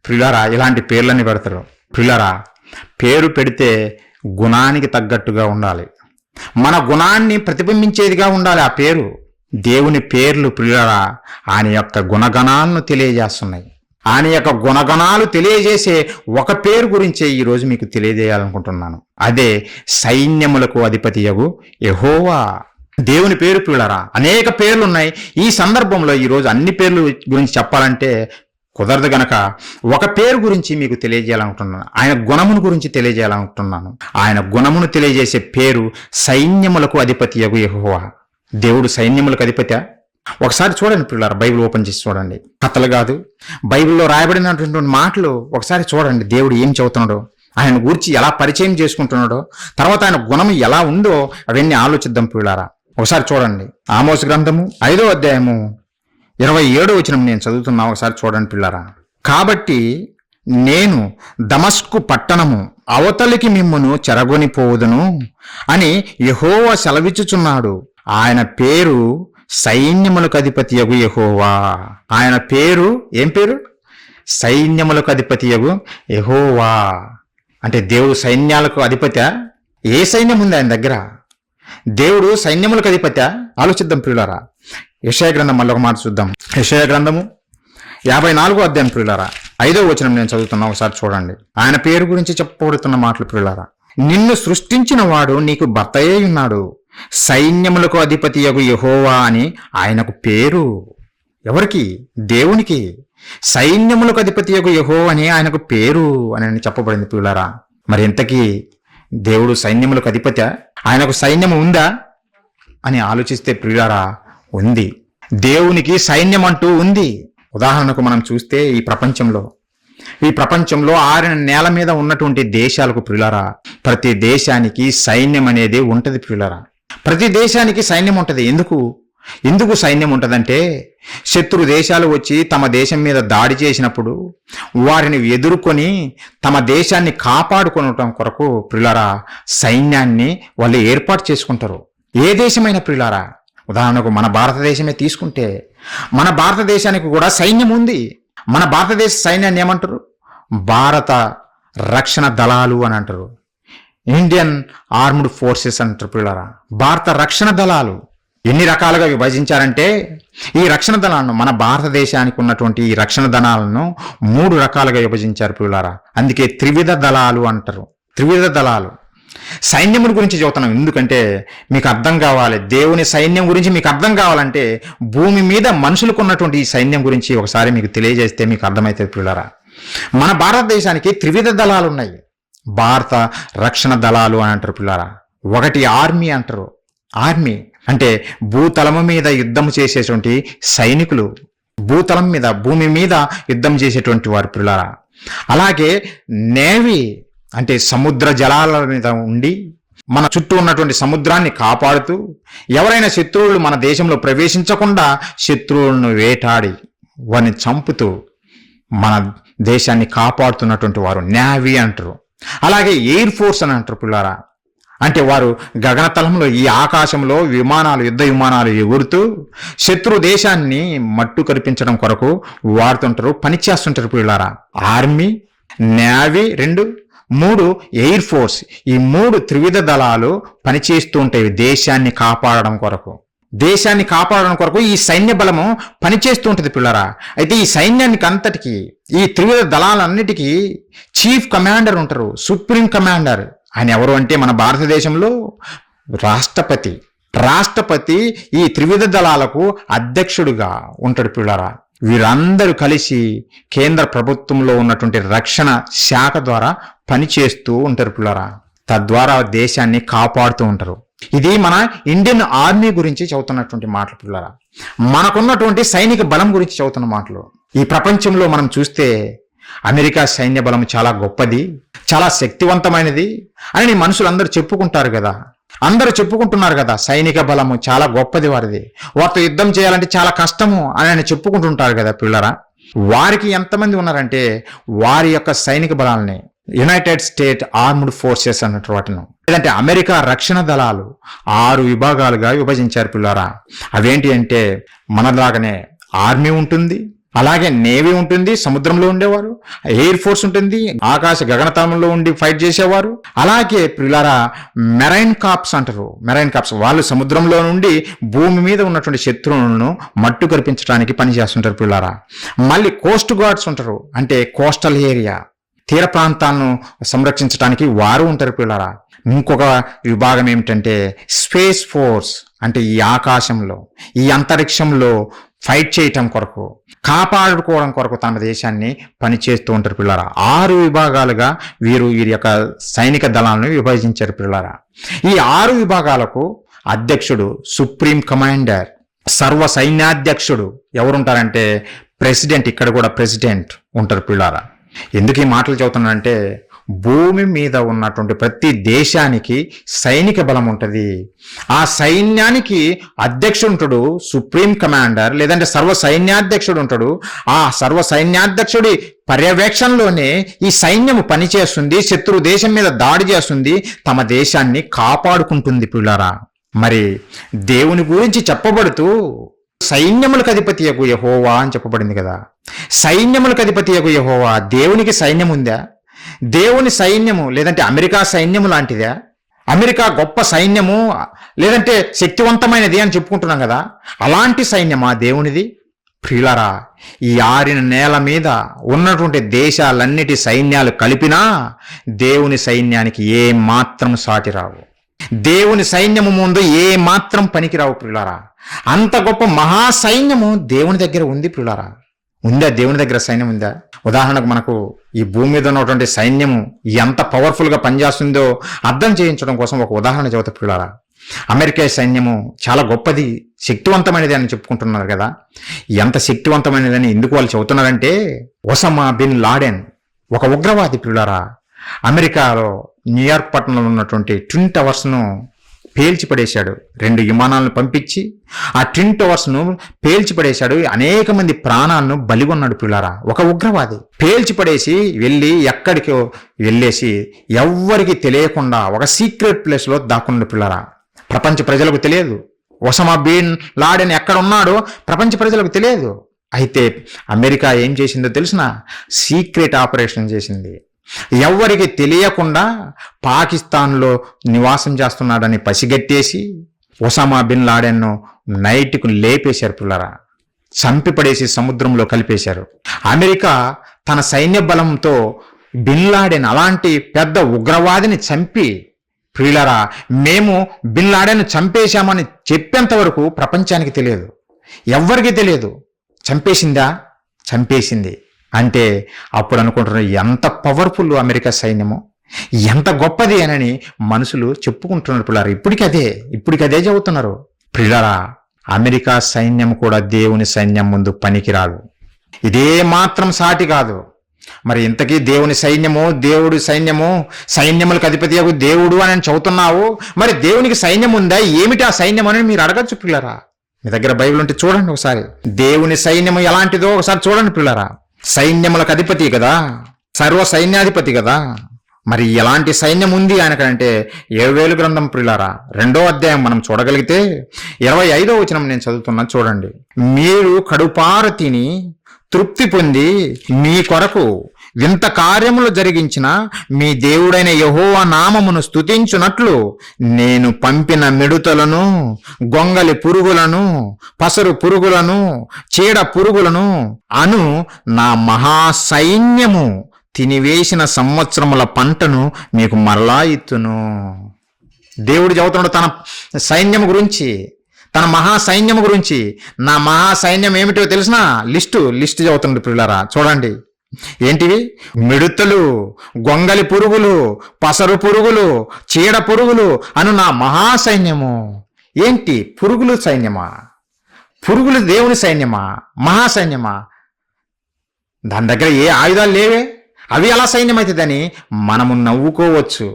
పిల్లారా ఇలాంటి పేర్లన్నీ పెడతారు. పిల్లారా, పేరు పెడితే గుణానికి తగ్గట్టుగా ఉండాలి, మన గుణాన్ని ప్రతిబింబించేదిగా ఉండాలి ఆ పేరు. దేవుని పేర్లు పిల్లారా ఆయన యొక్క గుణగణాలను తెలియజేస్తున్నాయి. ఆయన యొక్క గుణగణాలు తెలియజేసే ఒక పేరు గురించే ఈరోజు మీకు తెలియజేయాలనుకుంటున్నాను. అదే సైన్యములకు అధిపతియగు యెహోవా. దేవుని పేరు పిల్లారా అనేక పేర్లు ఉన్నాయి. ఈ సందర్భంలో ఈరోజు అన్ని పేర్లు గురించి చెప్పాలంటే కుదరదు గనక ఒక పేరు గురించి మీకు తెలియజేయాలనుకుంటున్నాను. ఆయన గుణమును గురించి తెలియజేయాలనుకుంటున్నాను. ఆయన గుణమును తెలియజేసే పేరు సైన్యములకు అధిపతియగు యెహోవా. దేవుడు సైన్యములకు అధిపత్యా? ఒకసారి చూడండి పిల్లలు, బైబిల్ ఓపెన్ చేసి చూడండి. కథలు కాదు, బైబిల్లో రాయబడినటువంటి మాటలు ఒకసారి చూడండి. దేవుడు ఏం చెబుతున్నాడో, ఆయన గురించి ఎలా పరిచయం చేసుకుంటున్నాడో, తర్వాత ఆయన గుణం ఎలా ఉందో అవన్నీ ఆలోచిద్దాం పిల్లారా. ఒకసారి చూడండి. ఆమోస్ గ్రంథము 5వ అధ్యాయము 27వ వచనం నేను చదువుతున్నా, ఒకసారి చూడండి పిల్లారా. కాబట్టి నేను దమస్కు పట్టణము అవతలికి మిమ్మును చెరగొనిపోవుదును అని యెహోవా సెలవిచ్చుచున్నాడు. ఆయన పేరు సైన్యములకు అధిపతియగు యెహోవా. ఆయన పేరు ఏం పేరు? సైన్యములకు అధిపతియగు యెహోవా. అంటే దేవుడు సైన్యాలకు అధిపత్య? ఏ సైన్యం ఉంది ఆయన దగ్గర? దేవుడు సైన్యములకు అధిపత్య? ఆలోచిద్దాం ప్రియులారా. యెషయా గ్రంథం మళ్ళీ ఒక మాట చూద్దాం. యెషయా గ్రంథము 54వ అధ్యాయం ప్రియులారా 5వ వచనం నేను చదువుతున్నా, ఒకసారి చూడండి. ఆయన పేరు గురించి చెప్పబడుతున్న మాటలు ప్రియులారా. నిన్ను సృష్టించిన వాడు నీకు భర్తయే ఉన్నాడు, సైన్యములకు అధిపతియగు యెహోవా అని ఆయనకు పేరు. ఎవరికి? దేవునికి. సైన్యములకు అధిపతియగు యెహోవా అని ఆయనకు పేరు అని చెప్పబడింది ప్రియులారా. మరి ఇంతకీ దేవుడు సైన్యములకు అధిపతి, ఆయనకు సైన్యము ఉందా అని ఆలోచిస్తే ప్రియులారా, ఉంది. దేవునికి సైన్యం అంటూ ఉంది. ఉదాహరణకు మనం చూస్తే ఈ ప్రపంచంలో 6 నేల మీద ఉన్నటువంటి దేశాలకు ప్రియులారా, ప్రతి దేశానికి సైన్యం అనేది ఉంటది ప్రియులారా. ప్రతి దేశానికి సైన్యం ఉంటది. ఎందుకు సైన్యం ఉంటదంటే, శత్రు దేశాలు వచ్చి తమ దేశం మీద దాడి చేసినప్పుడు వారిని ఎదుర్కొని తమ దేశాన్ని కాపాడుకోవటం కొరకు ప్రియులారా సైన్యాన్ని వాళ్ళు ఏర్పాటు చేసుకుంటారు. ఏ దేశమైన ప్రియులారా, ఉదాహరణకు మన భారతదేశమే తీసుకుంటే, మన భారతదేశానికి కూడా సైన్యం ఉంది. మన భారతదేశ సైన్యాన్ని ఏమంటారు? భారత రక్షణ దళాలు అని అంటారు. ఇండియన్ ఆర్మ్డ్ ఫోర్సెస్ అంటారు పిల్లరా. భారత రక్షణ దళాలు ఎన్ని రకాలుగా విభజించారంటే, ఈ రక్షణ దళాలను, మన భారతదేశానికి ఉన్నటువంటి ఈ రక్షణ దళాలను 3 రకాలుగా విభజించారు పిల్లరా. అందుకే త్రివిధ దళాలు అంటారు. త్రివిధ దళాలు. సైన్యముల గురించి చెబుతున్నాం ఎందుకంటే మీకు అర్థం కావాలి. దేవుని సైన్యం గురించి మీకు అర్థం కావాలంటే భూమి మీద మనుషులకు ఉన్నటువంటి ఈ సైన్యం గురించి ఒకసారి మీకు తెలియజేస్తే మీకు అర్థమవుతుంది పిల్లరా. మన భారతదేశానికి త్రివిధ దళాలు ఉన్నాయి. భారత రక్షణ దళాలు అని అంటారు పిల్లరా. ఒకటి ఆర్మీ అంటారు. ఆర్మీ అంటే భూతలము మీద యుద్ధం చేసేటువంటి సైనికులు, భూతలం మీద, భూమి మీద యుద్ధం చేసేటువంటి వారు పిల్లరా. అలాగే నేవీ అంటే సముద్ర జలాల మీద ఉండి మన చుట్టూ ఉన్నటువంటి సముద్రాన్ని కాపాడుతూ, ఎవరైనా శత్రువులు మన దేశంలో ప్రవేశించకుండా శత్రువులను వేటాడి వారిని చంపుతూ మన దేశాన్ని కాపాడుతున్నటువంటి వారు నేవీ అంటారు. అలాగే ఎయిర్ ఫోర్స్ అని అంటారు పిల్లారా. అంటే వారు గగనతలంలో, ఈ ఆకాశంలో యుద్ధ విమానాలు ఎగురుతూ శత్రు దేశాన్ని మట్టు కరిపించడం కొరకు వాడుతుంటారు, పనిచేస్తుంటారు పిల్లారా. Army, navy 2, 3 air force. ఈ 3 త్రివిధ దళాలు పనిచేస్తూ ఉంటాయి దేశాన్ని కాపాడడం కొరకు. దేశాన్ని కాపాడడం కొరకు ఈ సైన్య బలము పనిచేస్తూ ఉంటుంది పిల్లరా. అయితే ఈ సైన్యానికి అంతటికి, ఈ త్రివిధ దళాలన్నిటికీ చీఫ్ కమాండర్ ఉంటారు, సుప్రీం కమాండర్. ఆయన ఎవరు అంటే మన భారతదేశంలో రాష్ట్రపతి ఈ త్రివిధ దళాలకు అధ్యక్షుడిగా ఉంటాడు పిల్లరా. వీరందరూ కలిసి కేంద్ర ప్రభుత్వంలో ఉన్నటువంటి రక్షణ శాఖ ద్వారా పనిచేస్తూ ఉంటారు పిల్లరా. తద్వారా దేశాన్ని కాపాడుతూ ఉంటారు. ఇది మన ఇండియన్ ఆర్మీ గురించి చదువుతున్నటువంటి మాటలు పిల్లరా. మనకున్నటువంటి సైనిక బలం గురించి చదువుతున్న మాటలు. ఈ ప్రపంచంలో మనం చూస్తే అమెరికా సైన్య బలం చాలా గొప్పది, చాలా శక్తివంతమైనది అని మనుషులందరూ చెప్పుకుంటారు కదా. అందరూ చెప్పుకుంటున్నారు కదా, సైనిక బలము చాలా గొప్పది వారిది, వారితో యుద్ధం చేయాలంటే చాలా కష్టము అని చెప్పుకుంటుంటారు కదా పిల్లరా. వారికి ఎంతమంది ఉన్నారంటే, వారి యొక్క సైనిక బలాలని యునైటెడ్ స్టేట్ ఆర్మ్డ్ ఫోర్సెస్ అన్నట్టు వాటిను, లేదంటే అమెరికా రక్షణ దళాలు 6 విభాగాలుగా విభజించారు పిల్లరా. అవేంటి అంటే, మనలాగానే ఆర్మీ ఉంటుంది, అలాగే నేవీ ఉంటుంది, సముద్రంలో ఉండేవారు, ఎయిర్ ఫోర్స్ ఉంటుంది, ఆకాశ గగనతలంలో ఉండి ఫైట్ చేసేవారు. అలాగే పిల్లరా మెరైన్ కార్ప్స్ అంటారు. మెరైన్ కార్ప్స్ వాళ్ళు సముద్రంలో నుండి భూమి మీద ఉన్నటువంటి శత్రువులను మట్టు కరిపించడానికి పనిచేస్తుంటారు పిల్లరా. మళ్ళీ కోస్ట్ గార్డ్స్ ఉంటారు, అంటే కోస్టల్ ఏరియా, తీర ప్రాంతాలను సంరక్షించడానికి వారు ఉంటారు పిల్లరా. ఇంకొక విభాగం ఏమిటంటే స్పేస్ ఫోర్స్, అంటే ఈ ఆకాశంలో, ఈ అంతరిక్షంలో ఫైట్ చేయటం కొరకు, కాపాడుకోవడం కొరకు తమ దేశాన్ని పనిచేస్తూ ఉంటారు పిల్లరా. 6 విభాగాలుగా వీరి యొక్క సైనిక దళాలను విభజించారు పిల్లరా. ఈ 6 విభాగాలకు అధ్యక్షుడు సుప్రీం కమాండర్, సర్వ సైన్యాధ్యక్షుడు ఎవరుంటారంటే ప్రెసిడెంట్. ఇక్కడ కూడా ప్రెసిడెంట్ ఉంటారు పిల్లరా. ఎందుకు ఈ మాటలు చెబుతున్నానంటే, భూమి మీద ఉన్నటువంటి ప్రతి దేశానికి సైనిక బలం ఉంటుంది. ఆ సైన్యానికి అధ్యక్షుడు ఉంటాడు, సుప్రీం కమాండర్, లేదంటే సర్వ సైన్యాధ్యక్షుడు ఉంటాడు. ఆ సర్వ సైన్యాధ్యక్షుడి పర్యవేక్షణలోనే ఈ సైన్యము పనిచేస్తుంది, శత్రు దేశం మీద దాడి చేస్తుంది, తమ దేశాన్ని కాపాడుకుంటుంది పిల్లారా. మరి దేవుని గురించి చెప్పబడుతూ సైన్యములకు అధిపతియగు యెహోవా అని చెప్పబడింది కదా. సైన్యములకు అధిపతియగు యెహోవా, దేవునికి సైన్యం ఉందా? దేవుని సైన్యము లేదంటే అమెరికా సైన్యము లాంటిదా? అమెరికా గొప్ప సైన్యము లేదంటే శక్తివంతమైనది అని చెప్పుకుంటున్నాం కదా, అలాంటి సైన్యమా దేవునిది? ప్రియులారా, ఈ 6 నేల మీద ఉన్నటువంటి దేశాలన్నిటి సైన్యాలు కలిపినా దేవుని సైన్యానికి ఏ మాత్రం సాటి రావు. దేవుని సైన్యము ముందు ఏ మాత్రం పనికిరావు ప్రియులారా. అంత గొప్ప మహాసైన్యము దేవుని దగ్గర ఉంది ప్రియులారా. ఉందా దేవుని దగ్గర సైన్యం ఉందా? ఉదాహరణకు మనకు ఈ భూమి మీద ఉన్నటువంటి సైన్యము ఎంత పవర్ఫుల్గా పనిచేస్తుందో అర్థం చేయించడం కోసం ఒక ఉదాహరణ చెబుతా ప్రియులారా. అమెరికా సైన్యము చాలా గొప్పది, శక్తివంతమైనది అని చెప్పుకుంటున్నారు కదా. ఎంత శక్తివంతమైనదని ఎందుకు వాళ్ళు చెబుతున్నారంటే, ఒసామా బిన్ లాడెన్ ఒక ఉగ్రవాది ప్రియులారా. అమెరికాలో న్యూయార్క్ పట్టణంలో ఉన్నటువంటి ట్విన్ టవర్స్ను పేల్చి పడేశాడు. 2 విమానాలను పంపించి ఆ ట్విన్ టవర్స్ను పేల్చి పడేశాడు. అనేక మంది ప్రాణాలను బలిగొన్నాడు పిల్లారా. ఒక ఉగ్రవాది పేల్చి పడేసి ఎక్కడికో వెళ్ళేసి ఎవ్వరికి తెలియకుండా ఒక సీక్రెట్ ప్లేస్లో దాక్కున్నాడు పిల్లారా. ప్రపంచ ప్రజలకు తెలియదు ఒసామా బిన్ లాడెన్ ఎక్కడ ఉన్నాడో, ప్రపంచ ప్రజలకు తెలియదు. అయితే అమెరికా ఏం చేసిందో తెలిసిన సీక్రెట్ ఆపరేషన్ చేసింది. ఎవ్వరికి తెలియకుండా పాకిస్తాన్లో నివాసం చేస్తున్నాడని పసిగట్టేసి ఒసామా బిన్ లాడెన్ను నైట్కు లేపేశారు పిల్లరా. చంపి పడేసి సముద్రంలో కలిపేశారు. అమెరికా తన సైన్య బలంతో బిన్ లాడెన్ అలాంటి పెద్ద ఉగ్రవాదిని చంపి, ప్రియులరా మేము బిన్ లాడెన్ చంపేశామని చెప్పేంత వరకు ప్రపంచానికి తెలియదు, ఎవ్వరికీ తెలియదు. చంపేసిందా? చంపేసింది. అంటే అప్పుడు అనుకుంటున్నారు ఎంత పవర్ఫుల్ అమెరికా సైన్యము, ఎంత గొప్పది అని మనుషులు చెప్పుకుంటున్నారు పిల్లారా. ఇప్పటికి అదే చెబుతున్నారు పిల్లారా. అమెరికా సైన్యం కూడా దేవుని సైన్యం ముందు పనికిరాదు, ఇదే మాత్రం సాటి కాదు. మరి ఇంతకీ దేవుని సైన్యము, దేవుడి సైన్యము, సైన్యములకు అధిపతి దేవుడు అని చెబుతున్నావు. మరి దేవునికి సైన్యం ఉందా? ఏమిటి ఆ సైన్యం అని మీరు అడగచ్చు పిల్లరా. మీ దగ్గర బైబిల్ ఉంటే చూడండి ఒకసారి. దేవుని సైన్యము ఎలాంటిదో ఒకసారి చూడండి పిల్లరా. సైన్యములకు అధిపతి కదా, సర్వ సైన్యాధిపతి కదా. మరి ఎలాంటి సైన్యం ఉంది ఆయనకంటే 7,000 గ్రంథం ప్రియులారా 2వ అధ్యాయం మనం చూడగలిగితే 25వ వచనం నేను చదువుతున్నా చూడండి. మీరు కడుపార తిని తృప్తి పొంది మీ కొరకు వింత కార్యములు జరిగించిన మీ దేవుడైన యెహోవా నామమును స్తుతించునట్లు నేను పంపిన మిడుతలను, గొంగలి పురుగులను, పసరు పురుగులను, చీడ పురుగులను అను నా మహాసైన్యము తినివేసిన సంవత్సరముల పంటను మీకు మరలా ఇత్తును. దేవుడు చెబుతున్నాడు తన సైన్యం గురించి, తన మహాసైన్యం గురించి. నా మహాసైన్యం ఏమిటో తెలిసిన లిస్టు చదువుతుంది పిల్లరా. చూడండి ఏంటివి? మిడుతలు, గొంగలి పురుగులు, పసరు పురుగులు, చీడ పురుగులు అను నా మహాసైన్యము. ఏంటి? పురుగులు సైన్యమా? పురుగులు దేవుని సైన్యమా? మహాసైన్యమా? దాని దగ్గర ఏ ఆయుధాలు లేవే, అవి ఎలా సైన్యం అవుతుందని మనము నవ్వుకోవచ్చు,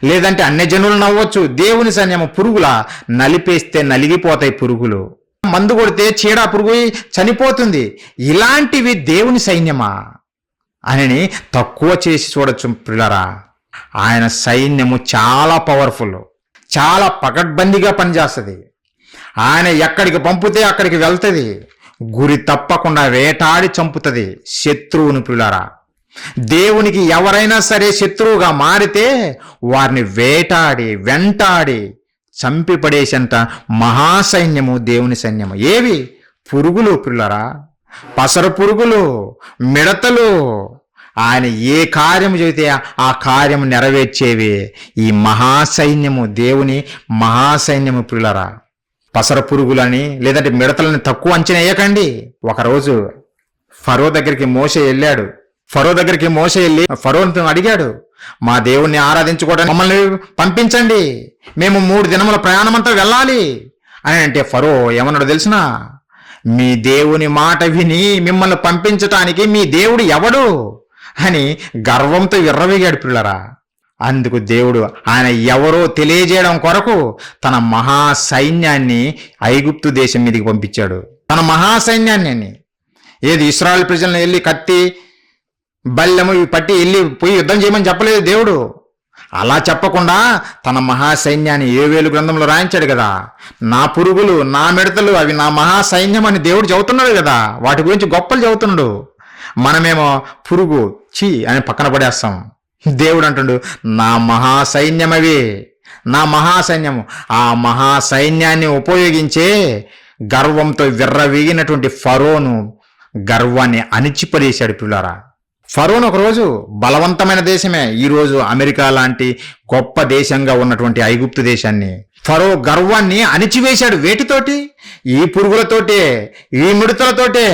లేదంటే అన్యజనులు నవ్వచ్చు. దేవుని సైన్యము పురుగులా? నలిపేస్తే నలిగిపోతాయి పురుగులు, మందు కొడితే చీడ పురుగు చనిపోతుంది. ఇలాంటివి దేవుని సైన్యమా అని తక్కువ చేసి చూడొచ్చు పిల్లరా. ఆయన సైన్యము చాలా పవర్ఫుల్, చాలా పకడ్బందీగా పనిచేస్తుంది. ఆయన ఎక్కడికి పంపితే అక్కడికి వెళ్తుంది, గురి తప్పకుండా వేటాడి చంపుతుంది శత్రువును పిల్లరా. దేవునికి ఎవరైనా సరే శత్రువుగా మారితే వారిని వేటాడి వెంటాడి చంపి పడేసంత మహాసైన్యము దేవుని సైన్యము. ఏవి? పురుగులు పిల్లరా, పసరు పురుగులు, మిడతలు. ఆయన ఏ కార్యము చేస్తే ఆ కార్యము నెరవేర్చేవి ఈ మహాసైన్యము, దేవుని మహాసైన్యము పిల్లరా. పసర పురుగులని లేదంటే మిడతలని తక్కువ అంచనా వేయకండి. ఒకరోజు ఫరో దగ్గరికి మోషే వెళ్ళాడు. ఫరో దగ్గరికి మోషే వెళ్ళి ఫరోని అడిగాడు, మా దేవుణ్ణి ఆరాధించుకోవడానికి మమ్మల్ని పంపించండి, మేము 3 దినముల ప్రయాణమంతా వెళ్ళాలి అని అంటే ఫరో ఏమన్నాడు తెలిసినా? మీ దేవుని మాట విని మిమ్మల్ని పంపించటానికి మీ దేవుడు ఎవడు అని గర్వంతో విర్రవీగాడు పిల్లరా. అందుకు దేవుడు ఆయన ఎవరో తెలియజేయడం కొరకు తన మహాసైన్యాన్ని ఐగుప్తు దేశం మీదకి పంపించాడు. తన మహాసైన్యాన్ని ఏది ఇశ్రాయేలు ప్రజలను వెళ్ళి కత్తి బల్లెము పట్టి పోయి యుద్ధం చేయమని చెప్పలేదు దేవుడు. అలా చెప్పకుండా తన మహాసైన్యాన్ని 7,000 గ్రంథంలో రాయించాడు కదా. నా పురుగులు, నా మిడతలు అవి నా మహాసైన్యం అని దేవుడు చెబుతున్నాడు కదా. వాటి గురించి గొప్పలు చెబుతున్నాడు. మనమేమో పురుగు చీ అని పక్కన పడేస్తాం. దేవుడు అంటుండు నా మహాసైన్యం అవి, నా మహాసైన్యము. ఆ మహాసైన్యాన్ని ఉపయోగించే గర్వంతో విర్రవీగినటువంటి ఫరోను గర్వాన్ని అణిచిపడేశాడు పిల్లారా. ఫరోను ఒకరోజు బలవంతమైన దేశమే, ఈరోజు అమెరికా లాంటి గొప్ప దేశంగా ఉన్నటువంటి ఐగుప్తు దేశాన్ని ఫరో గర్వాన్ని అణిచివేశాడు. వేటితోటి? ఈ పురుగులతోటే, ఈ మిడతలతోటే.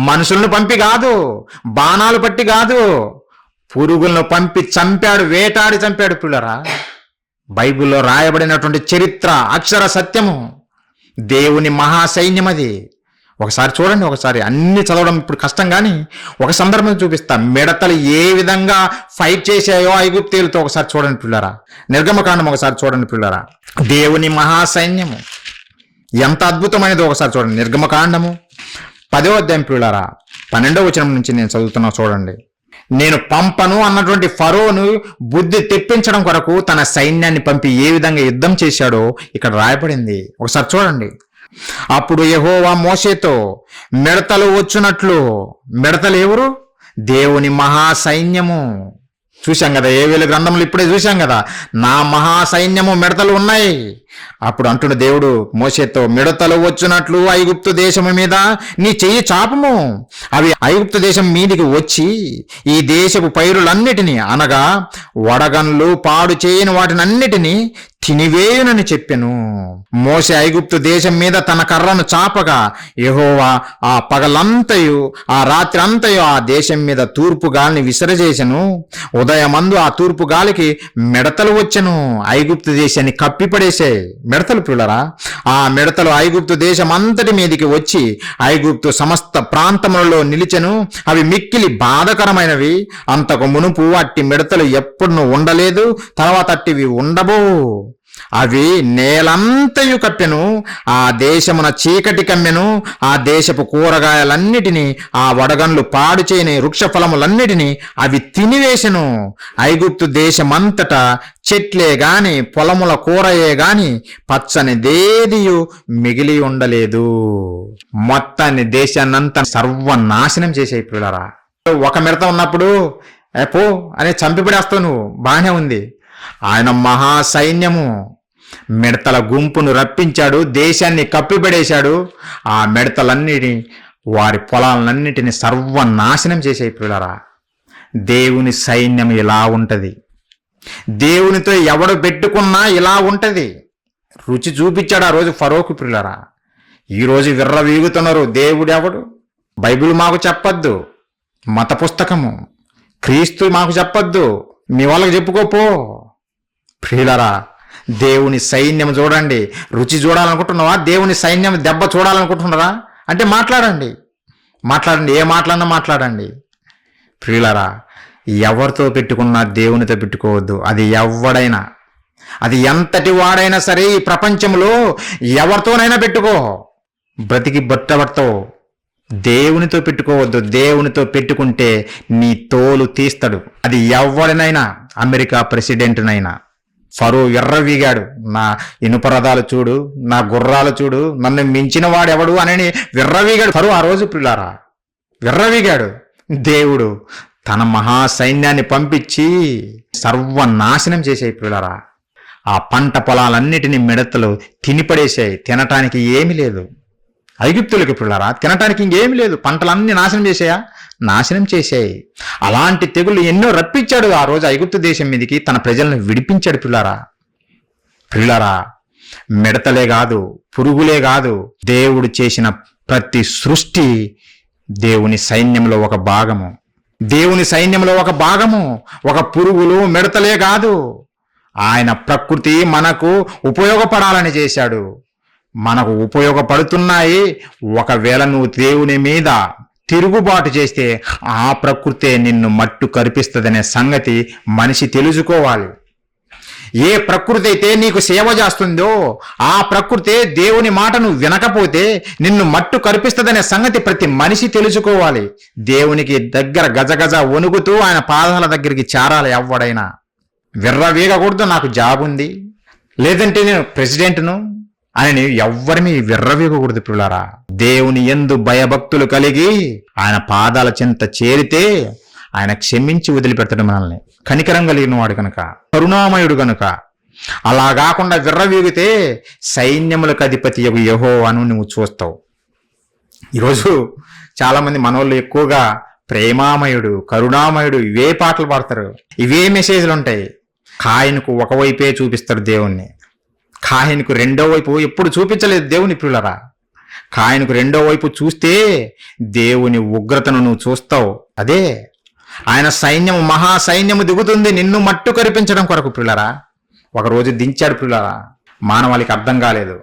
మనుషులను పంపి కాదు, బాణాలు పట్టి కాదు, పురుగులను పంపి చంపాడు, వేటాడి చంపాడు. పిల్లరా, బైబిల్లో రాయబడినటువంటి చరిత్ర అక్షర సత్యము. దేవుని మహాసైన్యం అది. ఒకసారి చూడండి, ఒకసారి అన్ని చదవడం ఇప్పుడు కష్టం, కానీ ఒక సందర్భం చూపిస్తా. మిడతలు ఏ విధంగా ఫైట్ చేశాయో ఐగుప్తీయులతో ఒకసారి చూడండి పిల్లరా. నిర్గమకాండం ఒకసారి చూడండి పిల్లరా. దేవుని మహాసైన్యము ఎంత అద్భుతమైనదో ఒకసారి చూడండి. నిర్గమకాండము 10వ అధ్యాయం పిల్లరా, 12వ వచనం నుంచి నేను చదువుతున్నా చూడండి. నేను పంపను అన్నటువంటి ఫరోను బుద్ధి తెప్పించడం కొరకు తన సైన్యాన్ని పంపి ఏ విధంగా యుద్ధం చేశాడో ఇక్కడ రాయబడింది. ఒకసారి చూడండి. అప్పుడు యెహోవా మోషేతో, మిడతలు వచ్చునట్లు. మిడతలు ఎవరు? దేవుని మహాసైన్యము. చూశాం కదా, ఏవేల గ్రంథంలో ఇప్పుడే చూశాం కదా, నా మహాసైన్యము మిడతలు ఉన్నాయి. అప్పుడు అంటున్న దేవుడు మోషేతో, మిడతలు వచ్చునట్లు ఐగుప్తు దేశము మీద నీ చెయ్యి చాపము. అవి ఐగుప్తు దేశం మీదికి వచ్చి ఈ దేశపు పైరులన్నిటినీ, అనగా వడగన్లు పాడు చేయని వాటినన్నిటినీ తినివేయునని చెప్పెను. మోషే ఐగుప్తు దేశం మీద తన కర్రను చాపగా యెహోవా ఆ పగలంతయు ఆ రాత్రి అంతయు ఆ దేశం మీద తూర్పు గాలిని విసరజేసెను. ఉదయమందు ఆ తూర్పు గాలికి మిడతలు వచ్చెను, ఐగుప్తు దేశాన్ని కప్పిపడేసాయి. మిడతలు పిల్లరా, ఆ మిడతలు ఐగుప్తు దేశం అంతటి మీదికి వచ్చి ఐగుప్తు సమస్త ప్రాంతములలో నిలిచెను. అవి మిక్కిలి బాధకరమైనవి. అంతకు మునుపు అట్టి మిడతలు ఎప్పుడు ఉండలేదు, తర్వాత అట్టివి ఉండబో. అవి నేలంతయు కప్పెను, ఆ దేశమున చీకటి కమ్మెను. ఆ దేశపు కూరగాయలన్నిటినీ, ఆ వడగన్లు పాడు చేయని వృక్ష ఫలములన్నిటినీ అవి తినివేశెను. ఐగుప్తు దేశమంతటా చెట్లే గాని పొలముల కూరయే గాని పచ్చని దేదియు మిగిలి ఉండలేదు. మొత్తాన్ని దేశాన్నంతా సర్వనాశనం చేసే పిల్లరా. ఒక మిడత ఉన్నప్పుడు పో అని చంపిపడేస్తావు నువ్వు, బాగానే ఉంది. ఆయన మహాసైన్యము మిడతల గుంపును రప్పించాడు, దేశాన్ని కప్పిపడేశాడు. ఆ మిడతలన్నిటిని, వారి పొలాలన్నిటిని సర్వనాశనం చేసే పిల్లరా. దేవుని సైన్యం ఇలా ఉంటది. దేవునితో ఎవడు పెట్టుకున్నా ఇలా ఉంటది. రుచి చూపించాడు ఆ రోజు ఫరోకు పిల్లరా. ఈరోజు విర్రవీగుతున్నారు. దేవుడెవడు? బైబిల్ మాకు చెప్పొద్దు, మత పుస్తకము క్రీస్తు మాకు చెప్పొద్దు, మీ వాళ్ళకి చెప్పుకోపో. ప్రియులరా, దేవుని సైన్యం చూడండి. రుచి చూడాలనుకుంటున్నావా? దేవుని సైన్యం దెబ్బ చూడాలనుకుంటున్నారా? అంటే మాట్లాడండి, ఏ మాట్లాడినా మాట్లాడండి. ప్రియులరా, ఎవరితో పెట్టుకున్నా దేవునితో పెట్టుకోవద్దు. అది ఎవడైనా, అది ఎంతటి వాడైనా సరే, ఈ ప్రపంచంలో ఎవరితోనైనా పెట్టుకో, బ్రతికి బట్టబడతావు. దేవునితో పెట్టుకోవద్దు. దేవునితో పెట్టుకుంటే నీ తోలు తీస్తాడు. అది ఎవరినైనా, అమెరికా ప్రెసిడెంట్నైనా. ఫరో విర్రవీగాడు. నా ఇనుప రథాలు చూడు, నా గుర్రాలు చూడు, నన్ను మించిన వాడెవడు అని విర్రవీగాడు ఫరో ఆ రోజు పిల్లారా. విర్రవీగాడు. దేవుడు తన మహాసైన్యాన్ని పంపించి సర్వనాశనం చేసే పిల్లారా. ఆ పంట పొలాలన్నిటినీ మిడతలు తినిపడేశాయి. తినటానికి ఏమీ లేదు ఐగుప్తులకి పిల్లారా. తినటానికి ఇంకేమి లేదు. పంటలన్నీ నాశనం చేసాయా? నాశనం చేశాయి. అలాంటి తెగుళ్ళు ఎన్నో రప్పించాడు ఆ రోజు ఐగుప్తు దేశం మీదకి. తన ప్రజలను విడిపించాడు పిల్లారా. మిడతలే కాదు, పురుగులే కాదు, దేవుడు చేసిన ప్రతి సృష్టి దేవుని సైన్యంలో ఒక భాగము. దేవుని సైన్యంలో ఒక భాగము. ఒక పురుగులు, మిడతలే కాదు, ఆయన ప్రకృతి మనకు ఉపయోగపడాలని చేశాడు. మనకు ఉపయోగపడుతున్నాయి. ఒకవేళ నువ్వు దేవుని మీద తిరుగుబాటు చేస్తే ఆ ప్రకృతే నిన్ను మట్టు కరిపిస్తుందనే సంగతి మనిషి తెలుసుకోవాలి. ఏ ప్రకృతి అయితే నీకు సేవ చేస్తుందో ఆ ప్రకృతే దేవుని మాటను వినకపోతే నిన్ను మట్టు కరిపిస్తుందనే సంగతి ప్రతి మనిషి తెలుసుకోవాలి. దేవునికి దగ్గర గజగజ వణుకుతూ ఆయన పాదాల దగ్గరికి చేరాలి. ఎవడైనా విర్రవీగకూడదు. నాకు జాబ్ ఉంది, లేదంటే నేను ప్రెసిడెంట్ను అని ఎవ్వరిమీ విర్రవీగకూడదు పిల్లారా. దేవుని యందు భయభక్తులు కలిగి ఆయన పాదాల చెంత చేరితే ఆయన క్షమించి వదిలిపెడతాడు మనల్ని. కనికరం కలిగిన వాడు కనుక, కరుణామయుడు కనుక. అలా కాకుండా విర్రవీగితే సైన్యములకు అధిపతి యెహోవాను నువ్వు చూస్తావు. ఈరోజు చాలామంది మనోళ్ళు ఎక్కువగా ప్రేమామయుడు, కరుణామయుడు, ఇవే పాటలు పాడతారు, ఇవే మెసేజ్లు ఉంటాయి. కాయనుకు ఒకవైపే చూపిస్తారు దేవుణ్ణి, కాయనుకు రెండో వైపు ఎప్పుడు చూపించలేదు దేవుని ప్రియులరా. కాయనుకు రెండో వైపు చూస్తే దేవుని ఉగ్రతను నువ్వు చూస్తావు. అదే ఆయన సైన్యము, మహాసైన్యము దిగుతుంది నిన్ను మట్టు కరిపించడం కొరకు ప్రియులరా. ఒకరోజు దించాడు ప్రియులరా, మానవాళికి అర్థం కాలేదు.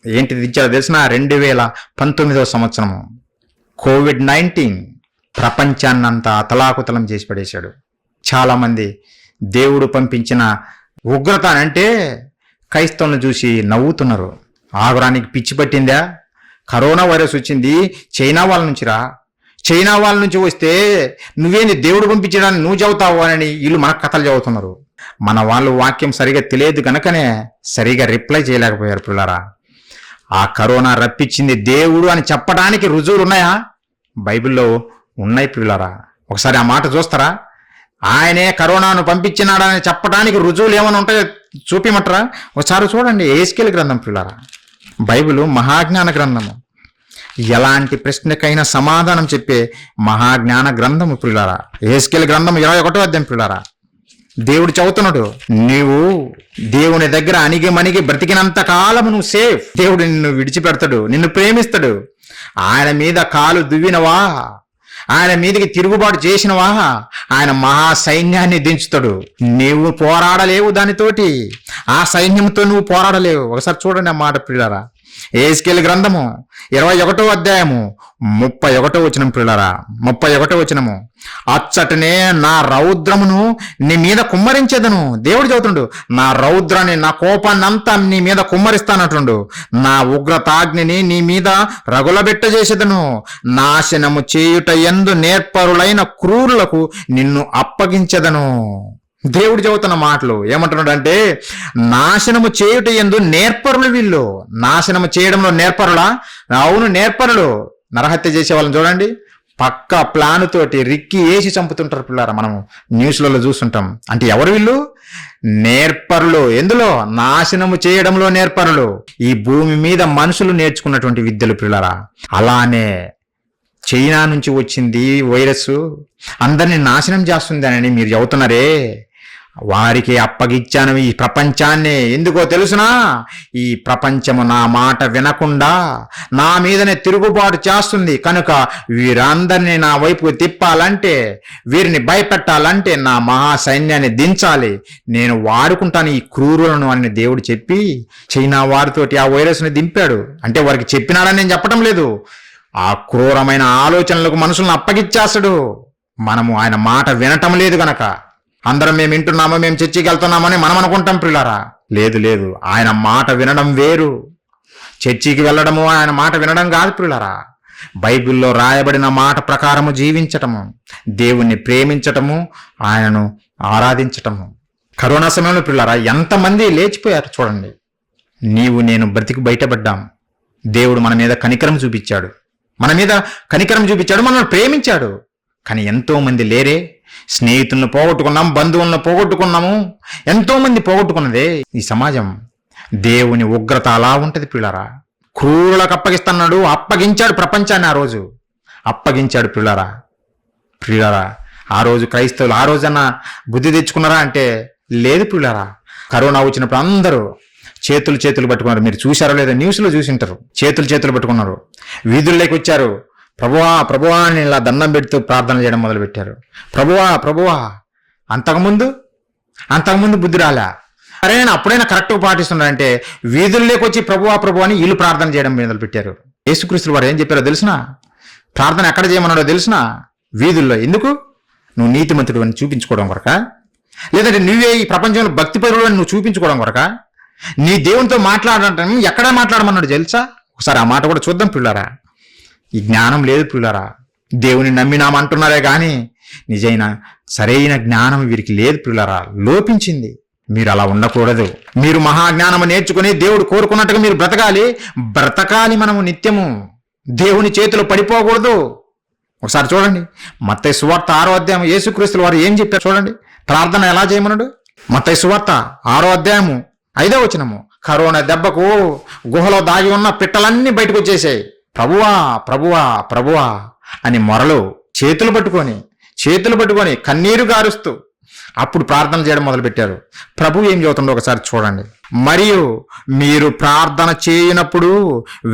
ఏంటి దించాడో తెలిసిన? 2019 సంవత్సరము COVID-19 ప్రపంచాన్నంతా అతలాకుతలం చేసి పడేశాడు. చాలామంది దేవుడు పంపించిన ఉగ్రత అంటే క్రైస్తవులను చూసి నవ్వుతున్నారు. ఆగురానికి పిచ్చి పట్టిందా? కరోనా వైరస్ వచ్చింది చైనా వాళ్ళ నుంచిరా, చైనా వాళ్ళ నుంచి వస్తే నువ్వేంది దేవుడు పంపించడాన్ని నువ్వు చదువుతావు అని వీళ్ళు మనకు కథలు చదువుతున్నారు. మన వాళ్ళు వాక్యం సరిగా తెలియదు కనుకనే సరిగా రిప్లై చేయలేకపోయారు పిల్లరా. ఆ కరోనా రప్పించింది దేవుడు అని చెప్పడానికి రుజువులు ఉన్నాయా? బైబిల్లో ఉన్నాయి పిల్లరా. ఒకసారి ఆ మాట చూస్తారా? ఆయనే కరోనాను పంపించినాడని చెప్పడానికి రుజువులు ఏమైనా ఉంటాయో చూపిమంటారా? ఒకసారి చూడండి. యెహెజ్కేలు గ్రంథం పిల్లరా. బైబిల్ మహాజ్ఞాన గ్రంథము, ఎలాంటి ప్రశ్నకైనా సమాధానం చెప్పే మహాజ్ఞాన గ్రంథము పిల్లారా. యెహెజ్కేలు గ్రంథం 21వ అధ్యాయం పిల్లారా. దేవుడు చదువుతున్నాడు, నీవు దేవుని దగ్గర అణిగి మణిగి బ్రతికినంత కాలము నువ్వు సేఫ్. దేవుడు నిన్ను విడిచిపెడతాడు, నిన్ను ప్రేమిస్తాడు. ఆయన మీద కాలు దువ్వినవా, ఆయన మీదకి తిరుగుబాటు చేసినవా, ఆయన మహాసైన్యాన్ని దించుతాడు. నీవు పోరాడలేవు దానితోటి, ఆ సైన్యంతో నువ్వు పోరాడలేవు. ఒకసారి చూడండి ఆ మాట ప్రియులారా. యెహెజ్కేలు గ్రంథము 21వ అధ్యాయము 31వ వచనం ప్రియులారా. 31వ వచనము, అచ్చటనే నా రౌద్రమును నీ మీద కుమ్మరించేదను. దేవుడు చదువుతుండు, నా రౌద్రాన్ని, నా కోపాన్ని అంతా నీ మీద కుమ్మరిస్తానట్లుండు. నా ఉగ్రతాగ్నిని నీ మీద రగులబెట్టజేసేదను. నాశనము చేయుట యందు నేర్పరులైన క్రూరులకు నిన్ను అప్పగించెదను. దేవుడు చదువుతున్న మాటలు ఏమంటున్నాడు అంటే, నాశనము చేయుట యందు నేర్పరులు వీళ్ళు. నాశనము చేయడంలో నేర్పరులా? అవును, నేర్పరులు. నరహత్య చేసే వాళ్ళని చూడండి, పక్క ప్లాన్ తోటి రిక్కి వేసి చంపుతుంటారు పిల్లారా. మనం న్యూస్లలో చూస్తుంటాం. అంటే ఎవరు వీళ్ళు? నేర్పరులు. ఎందులో? నాశనము చేయడంలో నేర్పరులు. ఈ భూమి మీద మనుషులు నేర్చుకున్నటువంటి విద్యలు పిల్లారా. అలానే చైనా నుంచి వచ్చింది వైరస్, అందరినీ నాశనం చేస్తుంది అని మీరు చెబుతున్నారే, వారికి అప్పగిచ్చాను ఈ ప్రపంచాన్ని. ఎందుకో తెలుసునా? ఈ ప్రపంచము నా మాట వినకుండా నా మీదనే తిరుగుబాటు చేస్తుంది కనుక వీరందరినీ నా వైపుకు తిప్పాలంటే, వీరిని భయపెట్టాలంటే నా మహాసైన్యాన్ని దించాలి, నేను వాడుకుంటాను ఈ క్రూరులను అని దేవుడు చెప్పి చైనా వారితోటి ఆ వైరస్ని దింపాడు. అంటే వారికి చెప్పినాడని నేను చెప్పడం లేదు. ఆ క్రూరమైన ఆలోచనలకు మనుషులను అప్పగిచ్చేస్తాడు. మనము ఆయన మాట వినటం లేదు గనక అందరం మేము వింటున్నామో, మేము చర్చికి వెళ్తున్నామని మనం అనుకుంటాం ప్రియులారా. లేదు లేదు, ఆయన మాట వినడం వేరు, చర్చికి వెళ్ళడము ఆయన మాట వినడం కాదు ప్రియులారా. బైబిల్లో రాయబడిన మాట ప్రకారము జీవించటము, దేవుణ్ణి ప్రేమించటము, ఆయనను ఆరాధించటము. కరోనా సమయంలో ప్రియులారా ఎంతమంది లేచిపోయారు చూడండి. నీవు నేను బ్రతికి బయటపడ్డాం. దేవుడు మన మీద కనికరం చూపించాడు, మనల్ని ప్రేమించాడు. కానీ ఎంతో మంది లేరే. స్నేహితులను పోగొట్టుకున్నాం, బంధువులను పోగొట్టుకున్నాము, ఎంతో మంది పోగొట్టుకున్నదే ఈ సమాజం. దేవుని ఉగ్రత అలా ఉంటది పిల్లరా. క్రూరులకు అప్పగిస్తున్నాడు, అప్పగించాడు ప్రపంచాన్ని. ఆ రోజు అప్పగించాడు పిల్లరా. ఆ రోజు క్రైస్తవులు ఆ రోజన్నా బుద్ధి తెచ్చుకున్నారా అంటే లేదు పిల్లరా. కరోనా వచ్చినప్పుడు అందరూ చేతులు పట్టుకున్నారు. మీరు చూశారో లేదో, న్యూస్లో చూసింటారు. చేతులు పట్టుకున్నారు, వీధుల్లోకి వచ్చారు. ప్రభువా అని ఇలా దండం పెడుతూ ప్రార్థన చేయడం మొదలుపెట్టారు. ప్రభువా. అంతకుముందు బుద్ధి రాలా? సరేనా, అప్పుడైనా కరెక్ట్గా పాటిస్తున్నారంటే వీధుల్లోకి వచ్చి ప్రభువా అని వీళ్ళు ప్రార్థన చేయడం మొదలుపెట్టారు. యేసుక్రీస్తు వారు ఏం చెప్పారో తెలిసినా? ప్రార్థన ఎక్కడ చేయమన్నాడో తెలిసినా? వీధుల్లో. ఎందుకు? నువ్వు నీతిమంతుడు అని చూపించుకోవడం కొరకా? లేదంటే నువ్వే ఈ ప్రపంచంలో భక్తిపరుడు అని నువ్వు చూపించుకోవడం కొరకా? నీ దేవునితో మాట్లాడటం ఎక్కడ మాట్లాడమన్నాడు తెలుసా? ఒకసారి ఆ మాట కూడా చూద్దాం పిల్లారా. ఈ జ్ఞానం లేదు పిల్లారా. దేవుని నమ్మినామంటున్నారే కానీ నిజైన సరైన జ్ఞానం వీరికి లేదు పిల్లారా, లోపించింది. మీరు అలా ఉండకూడదు. మీరు మహాజ్ఞానము నేర్చుకుని దేవుడు కోరుకున్నట్టుగా మీరు బ్రతకాలి. మనము నిత్యము దేవుని చేతిలో పడిపోకూడదు. ఒకసారి చూడండి, మత్తయి సువార్త 6వ అధ్యాయం యేసుక్రీస్తుల వారు ఏం చెప్పారు చూడండి. ప్రార్థన ఎలా చేయమన్నాడు? మత్తయి సువార్త 6వ అధ్యాయము 5వ వచనము, కరోనా దెబ్బకు గుహలో దాగి ఉన్న పిట్టలన్నీ బయటకు వచ్చేసాయి. ప్రభువా అని మొరలు చేతులు పట్టుకొని కన్నీరు గారుస్తూ అప్పుడు ప్రార్థన చేయడం మొదలుపెట్టారు. ప్రభు ఏం చెబుతుండో ఒకసారి చూడండి. మరియు మీరు ప్రార్థన చేయనప్పుడు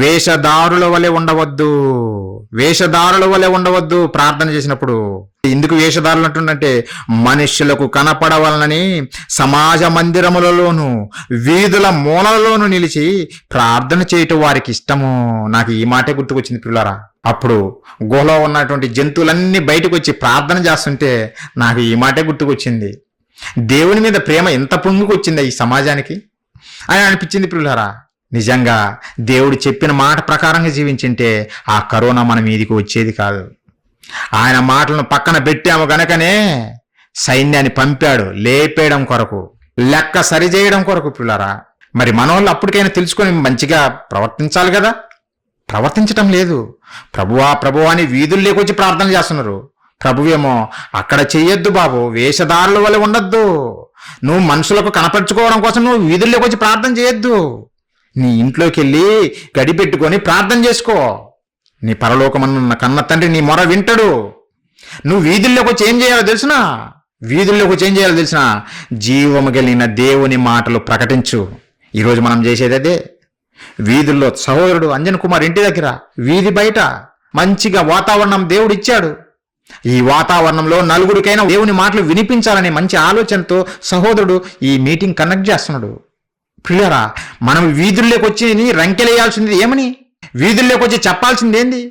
వేషధారుల వలె ఉండవద్దు. ప్రార్థన చేసినప్పుడు ఎందుకు వేషధారులు అంటుండంటే, మనుష్యులకు కనపడవలనని సమాజ మందిరములలోను వీధుల మూలలోను నిలిచి ప్రార్థన చేయటం వారికి ఇష్టము. నాకు ఈ మాటే గుర్తుకొచ్చింది పిల్లరా. అప్పుడు గుహలో ఉన్నటువంటి జంతువులన్నీ బయటకు వచ్చి ప్రార్థన చేస్తుంటే నాకు ఈ మాటే గుర్తుకొచ్చింది. దేవుని మీద ప్రేమ ఎంత పొంగుకొచ్చిందా ఈ సమాజానికి అని అనిపించింది పిల్లరా. నిజంగా దేవుడు చెప్పిన మాట ప్రకారంగా జీవించింటే ఆ కరోనా మన మీదికి వచ్చేది కాదు. ఆయన మాటలను పక్కన పెట్టాము గనకనే సైన్యాన్ని పంపాడు, లేపేయడం కొరకు, లెక్క సరిచేయడం కొరకు పిల్లరా. మరి మనోళ్ళు అప్పటికైనా తెలుసుకొని మంచిగా ప్రవర్తించాలి కదా, ప్రవర్తించటం లేదు. ప్రభువా అని వీధుల్లోకి వచ్చి ప్రార్థన చేస్తున్నారు. ప్రభువేమో అక్కడ చెయ్యొద్దు బాబు, వేషధారుల వల్ల ఉండొద్దు, నువ్వు మనుషులకు కనపరుచుకోవడం కోసం నువ్వు వీధుల్లోకి వచ్చి ప్రార్థన చేయొద్దు, నీ ఇంట్లోకి వెళ్ళి గడి పెట్టుకొని ప్రార్థన చేసుకో, నీ పరలోకమన్న కన్న తండ్రి నీ మొర వింటాడు. నువ్వు వీధుల్లోకి వచ్చి ఏం చేయాలో తెలిసినా జీవము కలిగిన దేవుని మాటలు ప్రకటించు. ఈరోజు మనం చేసేది అదే. వీధుల్లో సహోదరుడు అంజన్ కుమార్ ఇంటి దగ్గర వీధి బయట మంచిగా వాతావరణం దేవుడు ఇచ్చాడు. ఈ వాతావరణంలో నలుగురికైనా దేవుని మాటలు వినిపించాలనే మంచి ఆలోచనతో సహోదరుడు ఈ మీటింగ్ కండక్ట్ చేస్తున్నాడు. ప్రియులారా, మనం వీధుల్లోకి వచ్చి రంకెలేయాల్సింది ఏమని? వీధుల్లోకి వచ్చి చెప్పాల్సింది ఏంది?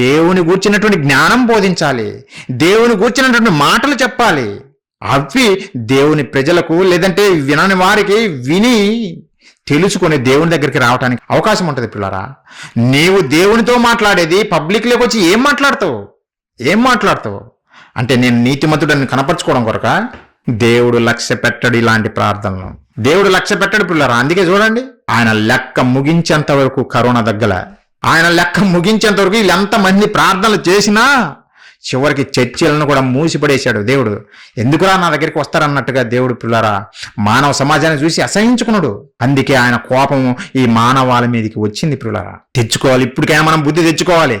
దేవుని గూర్చినటువంటి జ్ఞానం బోధించాలి, దేవుని గూర్చినటువంటి మాటలు చెప్పాలి. అవి దేవుని ప్రజలకు, లేదంటే వినని వారికి విని తెలుసుకొని దేవుని దగ్గరికి రావడానికి అవకాశం ఉంటుంది. పిల్లరా, నీవు దేవునితో మాట్లాడేది పబ్లిక్లోకి వచ్చి ఏం మాట్లాడతావు అంటే నేను నీతిమంతుడని కనపరచుకోవడం కొరక? దేవుడు లక్ష్య పెట్టడు ఇలాంటి ప్రార్థనలు, దేవుడు లక్ష్య పెట్టడు పిల్లరా. అందుకే చూడండి, ఆయన లెక్క ముగించేంత వరకు కరోనా దగ్గల, ఆయన లెక్క ముగించేంత వరకు వీళ్ళంతమంది ప్రార్థనలు చేసినా చివరికి చర్చిలను కూడా మూసిపడేశాడు దేవుడు. ఎందుకురా నా దగ్గరికి వస్తారన్నట్టుగా దేవుడు పిల్లరా మానవ సమాజాన్ని చూసి అసహించుకున్నాడు. అందుకే ఆయన కోపము ఈ మానవాళి మీదకి వచ్చింది పిల్లరా. తెచ్చుకోవాలి, ఇప్పటికైనా మనం బుద్ధి తెచ్చుకోవాలి.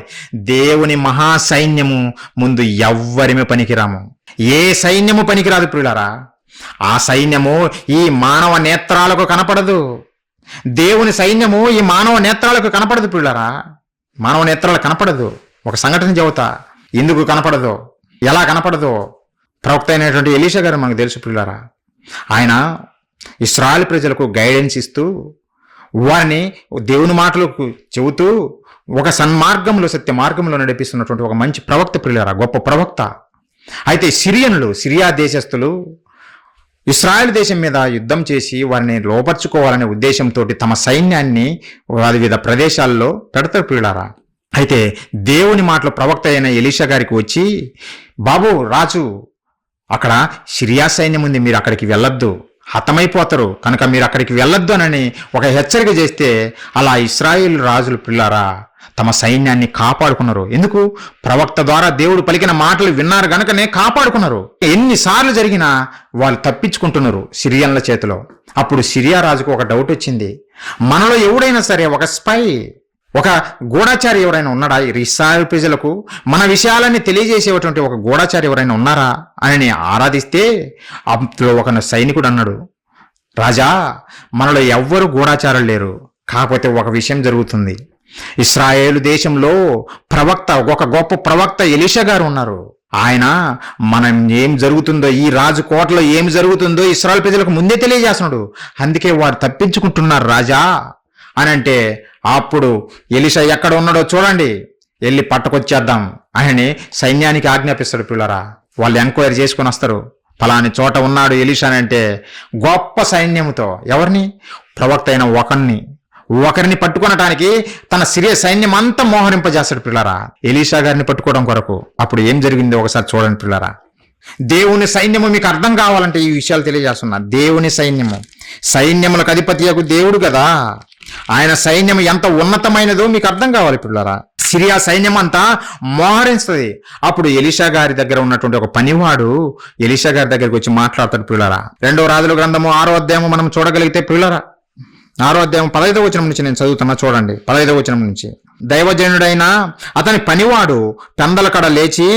దేవుని మహాసైన్యము ముందు ఎవ్వరిమే పనికిరాము, ఏ సైన్యము పనికిరాదు పిల్లరా. ఆ సైన్యము ఈ మానవ నేత్రాలకు కనపడదు. దేవుని సైన్యము ఈ మానవ నేత్రాలకు కనపడదు పిల్లరా, మానవ నేత్రాలకు కనపడదు. ఒక సంఘటన చెబుతా, ఎందుకు కనపడదో, ఎలా కనపడదో. ప్రవక్త అయినటువంటి ఎలీషా గారు మనకు తెలుసు పిల్లరా. ఆయన ఇశ్రాయేలు ప్రజలకు గైడెన్స్ ఇస్తూ వారిని దేవుని మాటలకు చెబుతూ ఒక సన్మార్గంలో, సత్య మార్గంలో నడిపిస్తున్నటువంటి ఒక మంచి ప్రవక్త పిల్లరా, గొప్ప ప్రవక్త. అయితే సిరియా దేశస్థులు ఇశ్రాయేలు దేశం మీద యుద్ధం చేసి వారిని లోపర్చుకోవాలనే ఉద్దేశంతో తమ సైన్యాన్ని వివిధ ప్రదేశాల్లో పెడతారు పిల్లరా. అయితే దేవుని మాటలు ప్రవక్త అయిన ఎలీషా గారికి వచ్చి, బాబు రాజు, అక్కడ సిరియా సైన్యం ఉంది, మీరు అక్కడికి వెళ్ళొద్దు, హతమైపోతారు కనుక మీరు అక్కడికి వెళ్ళొద్దు అని ఒక హెచ్చరిక చేస్తే, అలా ఇశ్రాయేలు రాజులు పిల్లారా తమ సైన్యాన్ని కాపాడుకున్నారు. ఎందుకు? ప్రవక్త ద్వారా దేవుడు పలికిన మాటలు విన్నారు గనుకనే కాపాడుకున్నారు. ఎన్నిసార్లు జరిగినా వాళ్ళు తప్పించుకుంటున్నారు సిరియన్ల చేతిలో. అప్పుడు సిరియా రాజుకు ఒక డౌట్ వచ్చింది, మనలో ఎవడైనా సరే ఒక స్పై, ఒక గూఢచారి ఎవరైనా ఉన్నాడా? ఇశ్రాయేలు ప్రజలకు మన విషయాలన్నీ తెలియజేసేటువంటి ఒక గూఢచారి ఎవరైనా ఉన్నారా అని ఆరాధిస్తే అందులో ఒక సైనికుడు అన్నాడు, రాజా, మనలో ఎవ్వరు గూఢచారులు లేరు, కాకపోతే ఒక విషయం జరుగుతుంది. ఇశ్రాయేలు దేశంలో ఒక గొప్ప ప్రవక్త ఎలీషా గారు ఉన్నారు. ఆయన మనం ఏం జరుగుతుందో, ఈ రాజు కోటలో ఏం జరుగుతుందో ఇశ్రాయేలు ప్రజలకు ముందే తెలియజేస్తున్నాడు, అందుకే వారు తప్పించుకుంటున్నారు రాజా అని అంటే, అప్పుడు ఎలీషా ఎక్కడ ఉన్నాడో చూడండి, వెళ్ళి పట్టుకొచ్చేద్దాం అని సైన్యానికి ఆజ్ఞాపిస్తాడు పిల్లరా. వాళ్ళు ఎంక్వైరీ చేసుకుని వస్తారు, ఫలాని చోట ఉన్నాడు ఎలీషా అంటే గొప్ప సైన్యంతో. ఎవరిని? ప్రవక్త అయిన ఒకరిని పట్టుకొనటానికి తన సిరియా సైన్యం అంతా మోహరింపజేస్తాడు పిల్లరా ఎలీషా గారిని పట్టుకోవడం కొరకు. అప్పుడు ఏం జరిగిందో ఒకసారి చూడండి పిల్లరా. దేవుని సైన్యము మీకు అర్థం కావాలంటే ఈ విషయాలు తెలియజేస్తున్నా. దేవుని సైన్యములకు అధిపతియగు దేవుడు కదా, ఆయన సైన్యం ఎంత ఉన్నతమైనదో మీకు అర్థం కావాలి పిల్లరా. సిరియా సైన్యం అంతా మోహరిస్తుంది. అప్పుడు ఎలీషా గారి దగ్గర ఉన్నటువంటి ఒక పనివాడు ఎలీషా గారి దగ్గరికి వచ్చి మాట్లాడతాడు పిల్లరా. 2వ రాజుల గ్రంథము 6వ అధ్యాయము మనం చూడగలిగితే పిల్లరా, 6వ అధ్యాయం 15వ వచనం నుంచి నేను చదువుతున్నా చూడండి. 15వ వచనం నుంచి, దైవజనుడైన అతని పనివాడు పెందల కడ లేచి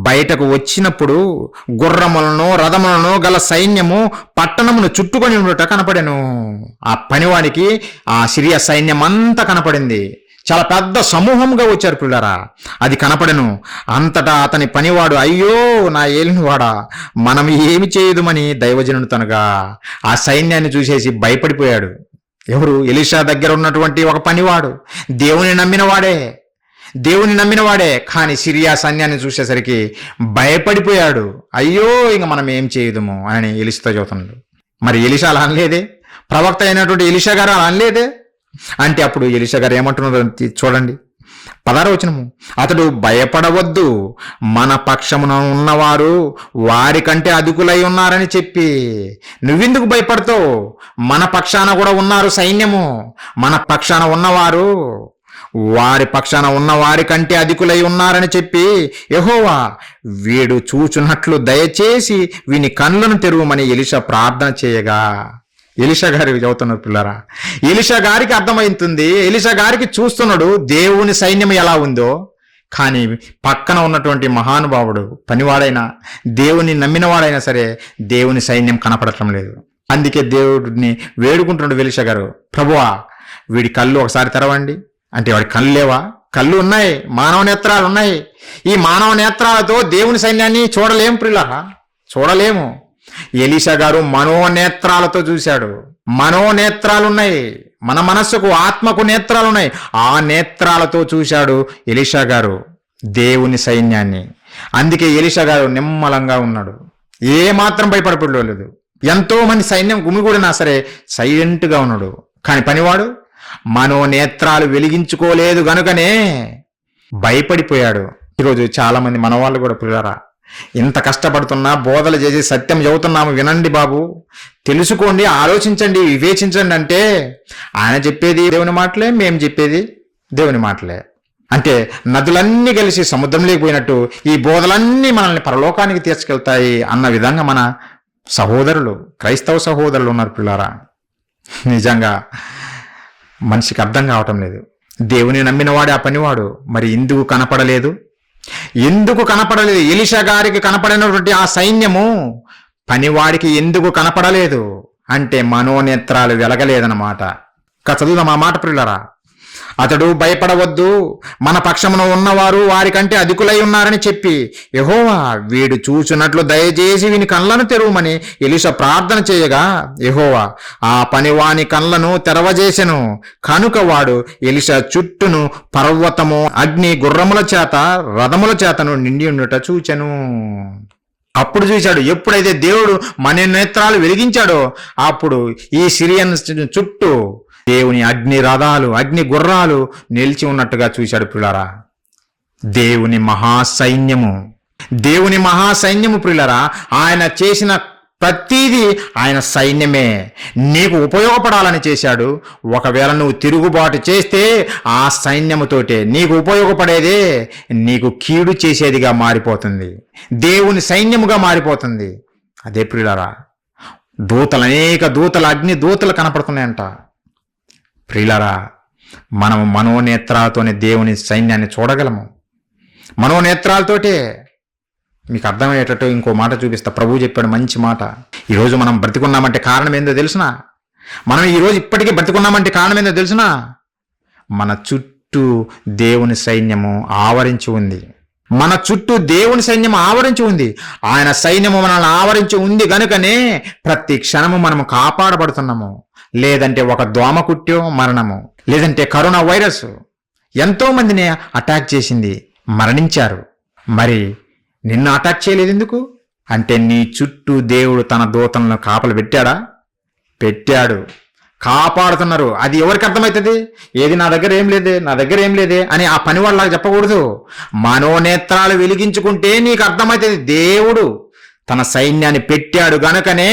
బయటకు వచ్చినప్పుడు గుర్రములను రథములను గల సైన్యము పట్టణమును చుట్టుకొని ఉండట కనపడెను. ఆ పనివాడికి ఆ సిరియా సైన్యం అంతా కనపడింది. చాలా పెద్ద సమూహంగా వచ్చారు పిల్లరా, అది కనపడెను. అంతటా అతని పనివాడు, అయ్యో నా ఏలినవాడా, మనం ఏమి చేయదుమని దైవజనుడు తనగా ఆ సైన్యాన్ని చూసేసి భయపడిపోయాడు. ఎవరు? ఎలీషా దగ్గర ఉన్నటువంటి ఒక పనివాడు, దేవుని నమ్మినవాడే కానీ సిరియా సైన్యాన్ని చూసేసరికి భయపడిపోయాడు. అయ్యో ఇంక మనం ఏం చేయదుము అని ఎలీషాతో చెబుతున్నాడు. మరి ఎలీషా అలా అనలేదే, ప్రవక్త అయినటువంటి ఎలీషా గారు అలా అనలేదే. అంటే అప్పుడు ఎలీషా గారు ఏమంటున్నారు చూడండి, 16వ వచనము. అతడు భయపడవద్దు, మన పక్షమున ఉన్నవారు వారికంటే అధికులై ఉన్నారని చెప్పి. నువ్వెందుకు భయపడతావు? మన పక్షాన కూడా ఉన్నారు సైన్యము. మన పక్షాన ఉన్నవారు వారి పక్షాన ఉన్న వారి కంటే అధికులై ఉన్నారని చెప్పి, యెహోవా వీడు చూచున్నట్లు దయచేసి వీని కన్నులను తెరువమని ఎలీషా ప్రార్థన చేయగా. ఎలీషా గారికి చదువుతున్నారు పిల్లరా, ఎలీషా గారికి అర్థమవుతుంది, ఎలీషా గారికి చూస్తున్నాడు దేవుని సైన్యం ఎలా ఉందో. కానీ పక్కన ఉన్నటువంటి మహానుభావుడు పనివాడైనా దేవుని నమ్మినవాడైనా సరే దేవుని సైన్యం కనపడటం లేదు. అందుకే దేవుడిని వేడుకుంటున్నాడు ఎలీషా గారు, ప్రభువా వీడి కళ్ళు ఒకసారి తెరవండి. అంటే వాడి కళ్ళు లేవా? కళ్ళు ఉన్నాయి, మానవ నేత్రాలు ఉన్నాయి. ఈ మానవ నేత్రాలతో దేవుని సైన్యాన్ని చూడలేము ప్రియులారా, చూడలేము. ఎలీషా గారు మనోనేత్రాలతో చూశాడు. మనోనేత్రాలున్నాయి, మన మనస్సుకు ఆత్మకు నేత్రాలున్నాయి. ఆ నేత్రాలతో చూశాడు ఎలీషా గారు దేవుని సైన్యాన్ని. అందుకే ఎలీషా గారు నిమ్మలంగా ఉన్నాడు, ఏ మాత్రం భయపడలేదు. ఎంతో మంది సైన్యం గుమిగూడినా సరే సైలెంట్గా ఉన్నాడు. కానీ పనివాడు మనోనేత్రాలు వెలిగించుకోలేదు గనుకనే భయపడిపోయాడు. ఈరోజు చాలా మంది మన వాళ్ళు కూడా పిల్లరా, ఇంత కష్టపడుతున్నా బోధలు చేసి సత్యం చెబుతున్నాము, వినండి బాబు, తెలుసుకోండి, ఆలోచించండి, వివేచించండి అంటే ఆయన చెప్పేది దేవుని మాటలే, మేము చెప్పేది దేవుని మాటలే. అంటే నదులన్నీ కలిసి సముద్రంలోకి పోయినట్టు ఈ బోధలన్నీ మనల్ని పరలోకానికి తీసుకెళ్తాయి అన్న విధంగా మన సహోదరులు, క్రైస్తవ సహోదరులు ఉన్నారు పిల్లారా. నిజంగా మనిషికి అర్థం కావటం లేదు. దేవుని నమ్మినవాడే ఆ పనివాడు మరి ఎందుకు కనపడలేదు? ఎలీషా గారికి కనపడినటువంటి ఆ సైన్యము పనివాడికి ఎందుకు కనపడలేదు అంటే మనోనేత్రాలు వెలగలేదన్నమాట. చదువుదాం ఆ మాట ప్రియులారా. అతడు భయపడవద్దు, మన పక్షమున ఉన్నవారు వారికంటే అధికులై ఉన్నారని చెప్పి, యెహోవా వీడు చూచున్నట్లు దయచేసి వీని కళ్ళను తెరువమని ఎలీషా ప్రార్థన చేయగా, యెహోవా ఆ పనివాని కళ్ళను తెరవజేసెను. కనుక వాడు ఎలీషా చుట్టూను పర్వతము, అగ్ని, గుర్రముల చేత, రథముల చేతను నిండి ఉండుట చూచెను. అప్పుడు చూశాడు, ఎప్పుడైతే దేవుడు మన నేత్రాలు వెలిగించాడో అప్పుడు ఈ సిరియన్ చుట్టూ దేవుని అగ్ని రథాలు, అగ్ని గుర్రాలు నిలిచి ఉన్నట్టుగా చూశాడు ప్రియులారా. దేవుని మహాసైన్యము ప్రియులారా. ఆయన చేసిన ప్రతిదీ ఆయన సైన్యమే నీకు ఉపయోగపడాలని చేశాడు. ఒకవేళ నువ్వు తిరుగుబాటు చేస్తే ఆ సైన్యముతోటే నీకు ఉపయోగపడేదే నీకు కీడు చేసేదిగా మారిపోతుంది, దేవుని సైన్యముగా మారిపోతుంది. అదే ప్రియులారా, అనేక దూతలు, అగ్ని దూతలు కనపడుతున్నాయంట. ప్రియులారా, మనము మనోనేత్రాలతోనే దేవుని సైన్యాన్ని చూడగలము. మనోనేత్రాలతోటే. మీకు అర్థమయ్యేటట్టు ఇంకో మాట చూపిస్తా. ప్రభువు చెప్పాడు మంచి మాట. ఈరోజు మనం బ్రతికున్నామంటే కారణం ఏందో తెలుసునా? మనం ఈరోజు ఇప్పటికీ బ్రతికున్నామంటే కారణం ఏందో తెలుసునా? మన చుట్టూ దేవుని సైన్యము ఆవరించి ఉంది. మన చుట్టూ దేవుని సైన్యం ఆవరించి ఉంది. ఆయన సైన్యము మనల్ని ఆవరించి ఉంది గనుకనే ప్రతి క్షణము మనము కాపాడబడుతున్నాము. లేదంటే ఒక దోమ కుట్టో మరణము, లేదంటే కరోనా వైరస్ ఎంతో మందిని అటాక్ చేసింది, మరణించారు. మరి నిన్ను అటాక్ చేయలేదు ఎందుకు అంటే నీ చుట్టూ దేవుడు తన దూతలను కాపలు పెట్టాడు, కాపాడుతున్నారు. అది ఎవరికి అర్థమవుతుంది? ఏది నా దగ్గర ఏం లేదే అని ఆ పని వాళ్ళలాగా చెప్పకూడదు. మనోనేత్రాలు వెలిగించుకుంటే నీకు అర్థమవుతుంది దేవుడు తన సైన్యాన్ని పెట్టాడు గనుకనే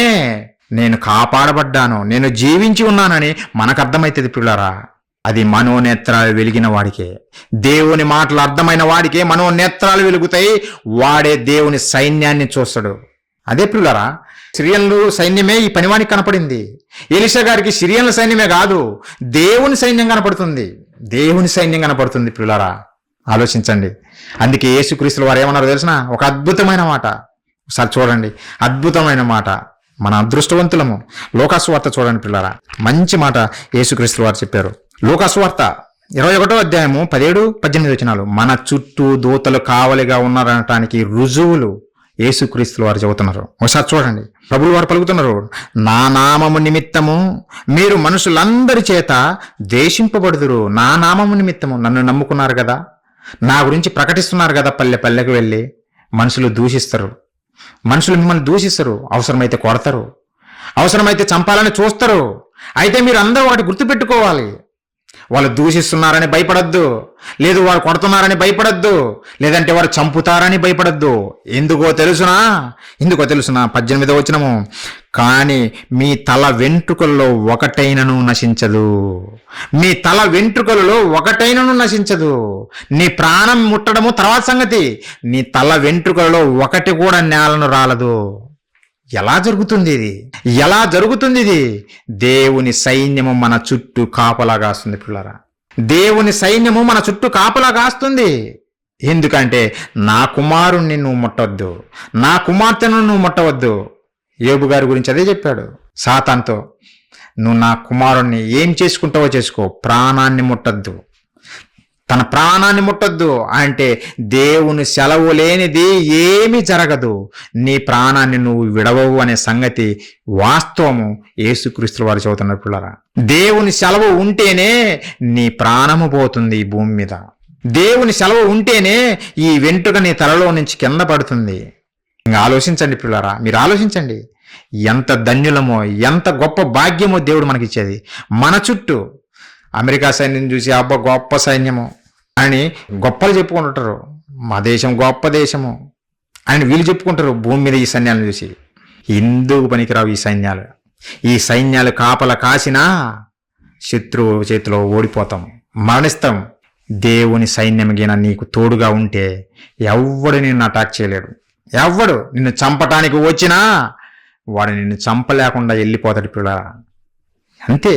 నేను కాపాడబడ్డాను, నేను జీవించి ఉన్నానని మనకు అర్థమవుతుంది పిల్లరా. అది మనోనేత్రాలు వెలిగిన వాడికే, దేవుని మాటలు అర్థమైన వాడికే మనోనేత్రాలు వెలుగుతాయి. వాడే దేవుని సైన్యాన్ని చూస్తాడు. అదే పిల్లరా, సిరియన్లు సైన్యమే ఈ పనివానికి కనపడింది. ఎలీషా గారికి సిరియన్ల సైన్యమే కాదు, దేవుని సైన్యం కనపడుతుంది. దేవుని సైన్యం కనపడుతుంది పిల్లరా. ఆలోచించండి. అందుకే యేసుక్రీస్తుల వారు ఏమన్నారో తెలిసిన ఒక అద్భుతమైన మాట ఒకసారి చూడండి. అద్భుతమైన మాట. మన అదృష్టవంతులము. లోకాసు వార్త చూడండి పిల్లరా. మంచి మాట యేసుక్రీస్తుల వారు చెప్పారు. లోకాసు వార్త 21వ అధ్యాయము 17-18 వచనాలు. మన చుట్టూ దూతలు కావలిగా ఉన్నారనటానికి రుజువులు యేసుక్రీస్తుల వారు చెబుతున్నారు. ఒకసారి చూడండి. ప్రభువు వారు పలుకుతున్నారు, నా నామము నిమిత్తము మీరు మనుషులందరి చేత ద్వేషింపబడుదురు. నా నామము నిమిత్తము, నన్ను నమ్ముకున్నారు కదా, నా గురించి ప్రకటిస్తున్నారు కదా, పల్లె పల్లెకు వెళ్ళి మనుషులు దూషిస్తారు. మనుషులు మిమ్మల్ని దూషిస్తారు, అవసరమైతే కొడతారు, అవసరమైతే చంపాలని చూస్తారు. అయితే మీరు అందరూ ఒకటి గుర్తుపెట్టుకోవాలి, వాళ్ళు దూషిస్తున్నారని భయపడద్దు, లేదు వారు కొడుతున్నారని భయపడద్దు, లేదంటే వారు చంపుతారని భయపడద్దు. ఎందుకో తెలుసునా 18వ వచనము, కానీ మీ తల వెంట్రుకల్లో ఒకటైనను నశించదు. మీ తల వెంట్రుకలలో ఒకటైనను నశించదు. నీ ప్రాణం ముట్టడము తర్వాత సంగతి, నీ తల వెంట్రుకలలో ఒకటి కూడా నేలను రాలదు. ఎలా జరుగుతుంది ఇది? దేవుని సైన్యము మన చుట్టూ కాపలా కాస్తుంది పిల్లరా. దేవుని సైన్యము మన చుట్టూ కాపలా కాస్తుంది. ఎందుకంటే నా కుమారుణ్ణి నువ్వు ముట్టవద్దు, నా కుమార్తెను నువ్వు ముట్టవద్దు. యోబు గారి గురించి అదే చెప్పాడు సాతానుతో, నువ్వు నా కుమారుణ్ణి ఏం చేసుకుంటావో చేసుకో, ప్రాణాన్ని ముట్టద్దు. తన ప్రాణాన్ని ముట్టొద్దు అంటే దేవుని సెలవు లేనిది ఏమీ జరగదు. నీ ప్రాణాన్ని నువ్వు విడవవు అనే సంగతి వాస్తవము యేసుక్రీస్తు వారు చెబుతున్న పిల్లరా. దేవుని సెలవు ఉంటేనే నీ ప్రాణము పోతుంది ఈ భూమి మీద. దేవుని సెలవు ఉంటేనే ఈ వెంట్రుక నీ తలలో నుంచి కింద పడుతుంది. ఇంకా ఆలోచించండి పిల్లరా, మీరు ఆలోచించండి. ఎంత ధన్యులమో, ఎంత గొప్ప భాగ్యమో దేవుడు మనకిచ్చేది. మన చుట్టూ అమెరికా సైన్యం చూసి అబ్బా గొప్ప సైన్యము అని గొప్పలు చెప్పుకుంటుంటారు. మా దేశం గొప్ప దేశము అని వీళ్ళు చెప్పుకుంటారు. భూమి మీద ఈ సైన్యాలను చూసి ఎందుకు పనికిరావు ఈ సైన్యాలు కాపల కాసినా శత్రువు చేతిలో ఓడిపోతాం, మరణిస్తాం. దేవుని సైన్యం గిన నీకు తోడుగా ఉంటే ఎవ్వడు నిన్ను అటాక్ చేయలేడు. ఎవ్వడు నిన్ను చంపటానికి వచ్చినా వాడు నిన్ను చంపలేకుండా వెళ్ళిపోతాడు పిల్లరా. అంతే.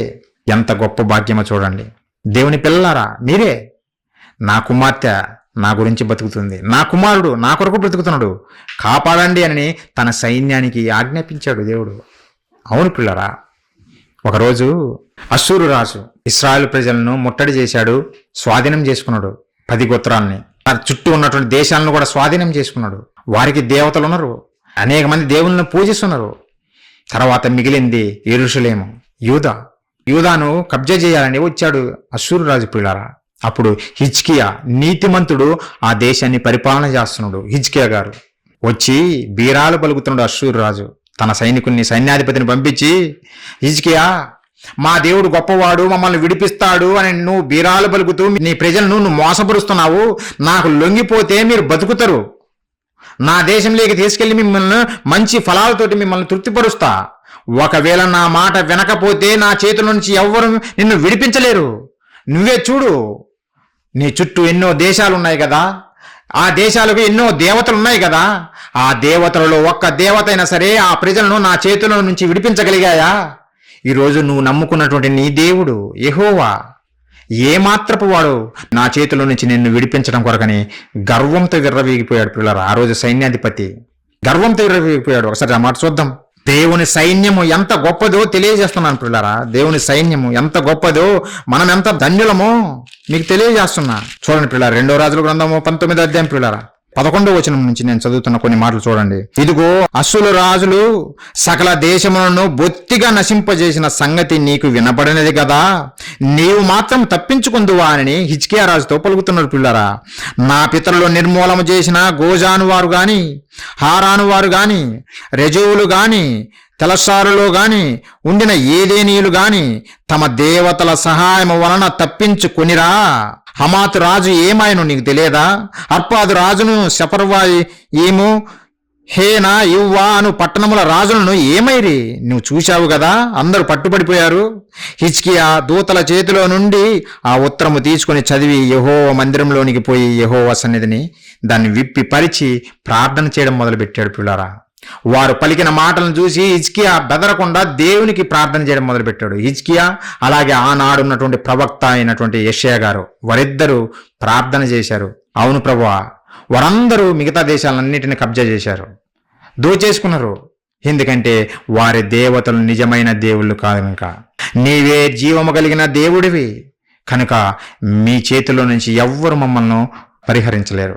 ఎంత గొప్ప భాగ్యమో చూడండి. దేవుని పిల్లలారా, మీరే, నా కుమార్తె నా గురించి బతుకుతుంది, నా కుమారుడు నా కొరకు బ్రతుకుతున్నాడు, కాపాడండి అని తన సైన్యానికి ఆజ్ఞాపించాడు దేవుడు. అవును పిల్లరా. ఒకరోజు అష్షూరు రాజు ఇశ్రాయేలు ప్రజలను ముట్టడి చేశాడు, స్వాధీనం చేసుకున్నాడు. 10 గోత్రాలని, చుట్టూ ఉన్నటువంటి దేశాలను కూడా స్వాధీనం చేసుకున్నాడు. వారికి దేవతలు ఉన్నారు, అనేక మంది దేవుళ్ళను పూజిస్తున్నారు. తర్వాత మిగిలింది యెరూషలేము, యూదాను కబ్జా చేయాలని వచ్చాడు అష్షూరు రాజు పిల్లరా. అప్పుడు హిజ్కియా నీతిమంతుడు ఆ దేశాన్ని పరిపాలన చేస్తున్నాడు. హిజ్కియా గారు వచ్చి బీరాలు పలుకుతున్నాడు. అష్షూరు రాజు తన సైన్యాధిపతిని పంపించి, హిజ్కియా, మా దేవుడు గొప్పవాడు, మమ్మల్ని విడిపిస్తాడు అని నువ్వు బీరాలు పలుకుతూ నీ ప్రజలను నువ్వు మోసపరుస్తున్నావు. నాకు లొంగిపోతే మీరు బతుకుతారు, నా దేశంలోకి తీసుకెళ్లి మిమ్మల్ని మంచి ఫలాలతోటి మిమ్మల్ని తృప్తిపరుస్తా. ఒకవేళ నా మాట వినకపోతే నా చేతుల నుంచి ఎవ్వరు నిన్ను విడిపించలేరు. నువ్వే చూడు, నీ చుట్టూ ఎన్నో దేశాలు ఉన్నాయి కదా, ఆ దేశాలకు ఎన్నో దేవతలు ఉన్నాయి కదా, ఆ దేవతలలో ఒక్క దేవత అయినా సరే ఆ ప్రజలను నా చేతుల నుంచి విడిపించగలిగాయా? ఈరోజు నువ్వు నమ్ముకున్నటువంటి నీ దేవుడు యెహోవా ఏమాత్రపు వాడు నా చేతుల నుంచి నిన్ను విడిపించడం కొరకని గర్వంతో విర్రవీగిపోయాడు పిల్లరా. ఆ రోజు సైన్యాధిపతి గర్వంతో విర్రవీగిపోయాడు. ఒకసారి ఆ మాట చూద్దాం. దేవుని సైన్యము ఎంత గొప్పదో తెలియజేస్తున్నాను పిల్లరా. దేవుని సైన్యము ఎంత గొప్పదో, మనం ఎంత ధన్యులమో మీకు తెలియజేస్తున్నా. చూడండి పిల్లరా, 2వ రాజుల గ్రంథము 19వ అధ్యాయం పిల్లరా 11వ వచనం నుంచి నేను చదువుతున్న కొన్ని మాటలు చూడండి. ఇదిగో అష్షూరు రాజులు సకల దేశములను బొత్తిగా నశింపజేసిన సంగతి నీకు వినబడినది కదా, నీవు మాత్రం తప్పించుకుందువా అని హిజ్కియా రాజుతో పలుకుతున్నారు పిల్లరా. నా పితరులు నిర్మూలన చేసిన గోజాను వారు గాని, హారాను వారు గాని, రెజోవులు గాని, తెలసారులో గాని ఉండిన ఏదేనీయులు గాని తమ దేవతల సహాయము వలన తప్పించుకొనిరా. హమాతు రాజు ఏమాయను నీకు తెలియదా? అర్పాదు రాజును, సెపర్వాయి ఏమో, హేనా, యువ్వా అను పట్టణముల రాజులను ఏమైరి నువ్వు చూశావు కదా, అందరూ పట్టుబడిపోయారు. హిజ్కియా దూతల చేతిలో నుండి ఆ ఉత్తరము తీసుకుని చదివి యెహోవా మందిరంలోనికి పోయి యెహోవా సన్నిధిని దాన్ని విప్పి పరిచి ప్రార్థన చేయడం మొదలుపెట్టాడు పిల్లరా. వారు పలికిన మాటలను చూసి హిజ్కియా బెదరకుండా దేవునికి ప్రార్థన చేయడం మొదలుపెట్టాడు. హిజ్కియా అలాగే ఆనాడు ఉన్నటువంటి ప్రవక్త అయినటువంటి యెషయా గారు వారిద్దరూ ప్రార్థన చేశారు. అవును ప్రభువా, వారందరూ మిగతా దేశాలన్నిటిని కబ్జా చేశారు, దోచేసుకున్నారు. ఎందుకంటే వారి దేవతలు నిజమైన దేవుళ్ళు కాదు కనుక. నీవే జీవము కలిగిన దేవుడివి కనుక మీ చేతిలో నుంచి ఎవ్వరు మమ్మల్ని పరిహరించలేరు,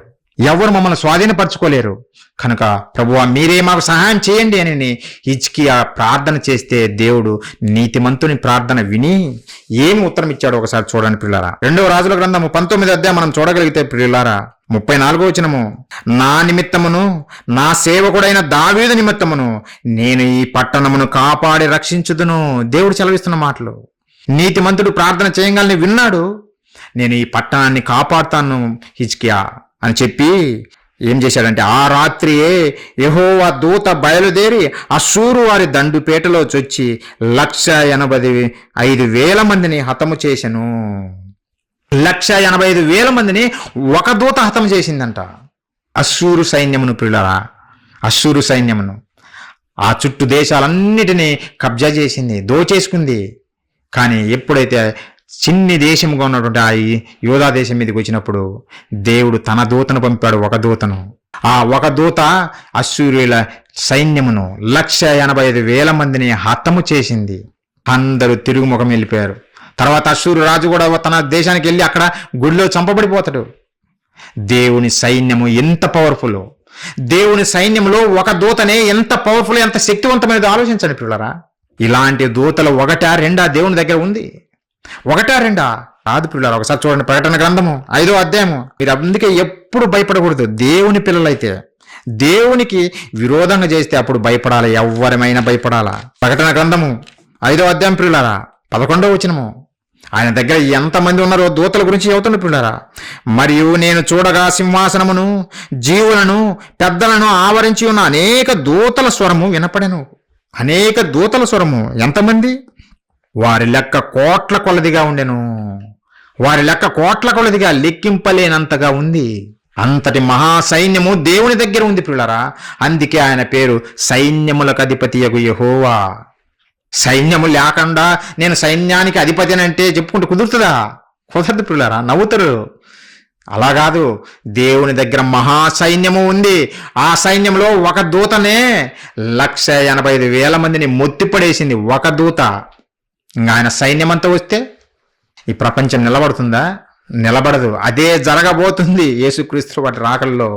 ఎవరు మమ్మల్ని స్వాధీనపరచుకోలేరు. కనుక ప్రభువా మీరే మాకు సహాయం చేయండి అని హిజ్కియా ప్రార్థన చేస్తే దేవుడు నీతిమంతుని ప్రార్థన విని ఏమి ఉత్తరం ఇచ్చాడో ఒకసారి చూడండి ప్రియులారా. 2వ రాజుల గ్రంథము 19వ అధ్యాయం మనం చూడగలిగితే ప్రియులారా 34వ వచనము, నా నిమిత్తమును నా సేవకుడైన దావీదు నిమిత్తమును నేను ఈ పట్టణమును కాపాడి రక్షించుదును. దేవుడు సెలవిస్తున్న మాటలు. నీతిమంతుడు ప్రార్థన చేయగానే విన్నాడు, నేను ఈ పట్టణాన్ని కాపాడుతాను హిజ్కియా అని చెప్పి ఏం చేశాడంటే, ఆ రాత్రియే యెహోవా దూత బయలుదేరి అశ్షూరు వారి దండుపేటలో చొచ్చి 185,000 మందిని హతము చేసెను. 185,000 మందిని ఒక దూత హతం చేసిందంట. అశ్షూరు సైన్యమును ప్రియులారా, అశ్షూరు సైన్యమును ఆ చుట్టూ దేశాలన్నిటినీ కబ్జా చేసింది, దోచేసుకుంది. కానీ ఎప్పుడైతే చిన్ని దేశంగా ఉన్నటువంటి ఆ యోధా దేశం మీదకి వచ్చినప్పుడు దేవుడు తన దూతను పంపాడు, ఒక దూతను. ఆ ఒక దూత అశ్షూరుల సైన్యమును 185,000 మందిని హతము చేసింది. అందరూ తిరుగుముఖం వెళ్ళిపోయారు. తర్వాత అశ్షూరు రాజు కూడా తన దేశానికి వెళ్ళి అక్కడ గుడిలో చంపబడిపోతాడు. దేవుని సైన్యము ఎంత పవర్ఫుల్, దేవుని సైన్యంలో ఒక దూతనే ఎంత పవర్ఫుల్, ఎంత శక్తివంతమైనది ఆలోచించండి పిల్లరా. ఇలాంటి దూతలు 1-2 దేవుని దగ్గర ఉంది. 1-2 కాదు పిల్లలు. ఒకసారి చూడండి ప్రకటన గ్రంథము 5వ అధ్యాయము. మీరు అందుకే ఎప్పుడు భయపడకూడదు. దేవుని పిల్లలైతే దేవునికి విరోధంగా చేస్తే అప్పుడు భయపడాలి, ఎవ్వరమైనా భయపడాలా. ప్రకటన గ్రంథము 5వ అధ్యాయం పిల్లలారా 11వ వచనము. ఆయన దగ్గర ఎంతమంది ఉన్నారో దూతల గురించి చెబుతున్న పిల్లరా. మరియు నేను చూడగా సింహాసనమును జీవులను పెద్దలను ఆవరించి ఉన్న అనేక దూతల స్వరము వినపడెను. అనేక దూతల స్వరము. ఎంతమంది? వారి లెక్క కోట్ల కొలదిగా ఉండెను. వారి లెక్క కోట్ల కొలదిగా లెక్కింపలేనంతగా ఉంది. అంతటి మహాసైన్యము దేవుని దగ్గర ఉంది పిల్లరా. అందుకే ఆయన పేరు సైన్యములకు అధిపతియగు యెహోవా. సైన్యము లేకుండా నేను సైన్యానికి అధిపతినంటే చెప్పుకుంటూ కుదురుతుందా? కుదరదు పిల్లరా, నవ్వుతారు. అలా కాదు, దేవుని దగ్గర మహాసైన్యము ఉంది. ఆ సైన్యంలో ఒక దూతనే 185,000 మందిని మొత్తిపడేసింది, ఒక దూత. ఇంకా ఆయన సైన్యమంతా వస్తే ఈ ప్రపంచం నిలబడుతుందా? నిలబడదు. అదే జరగబోతుంది యేసుక్రీస్తు వాటి రాకల్లో.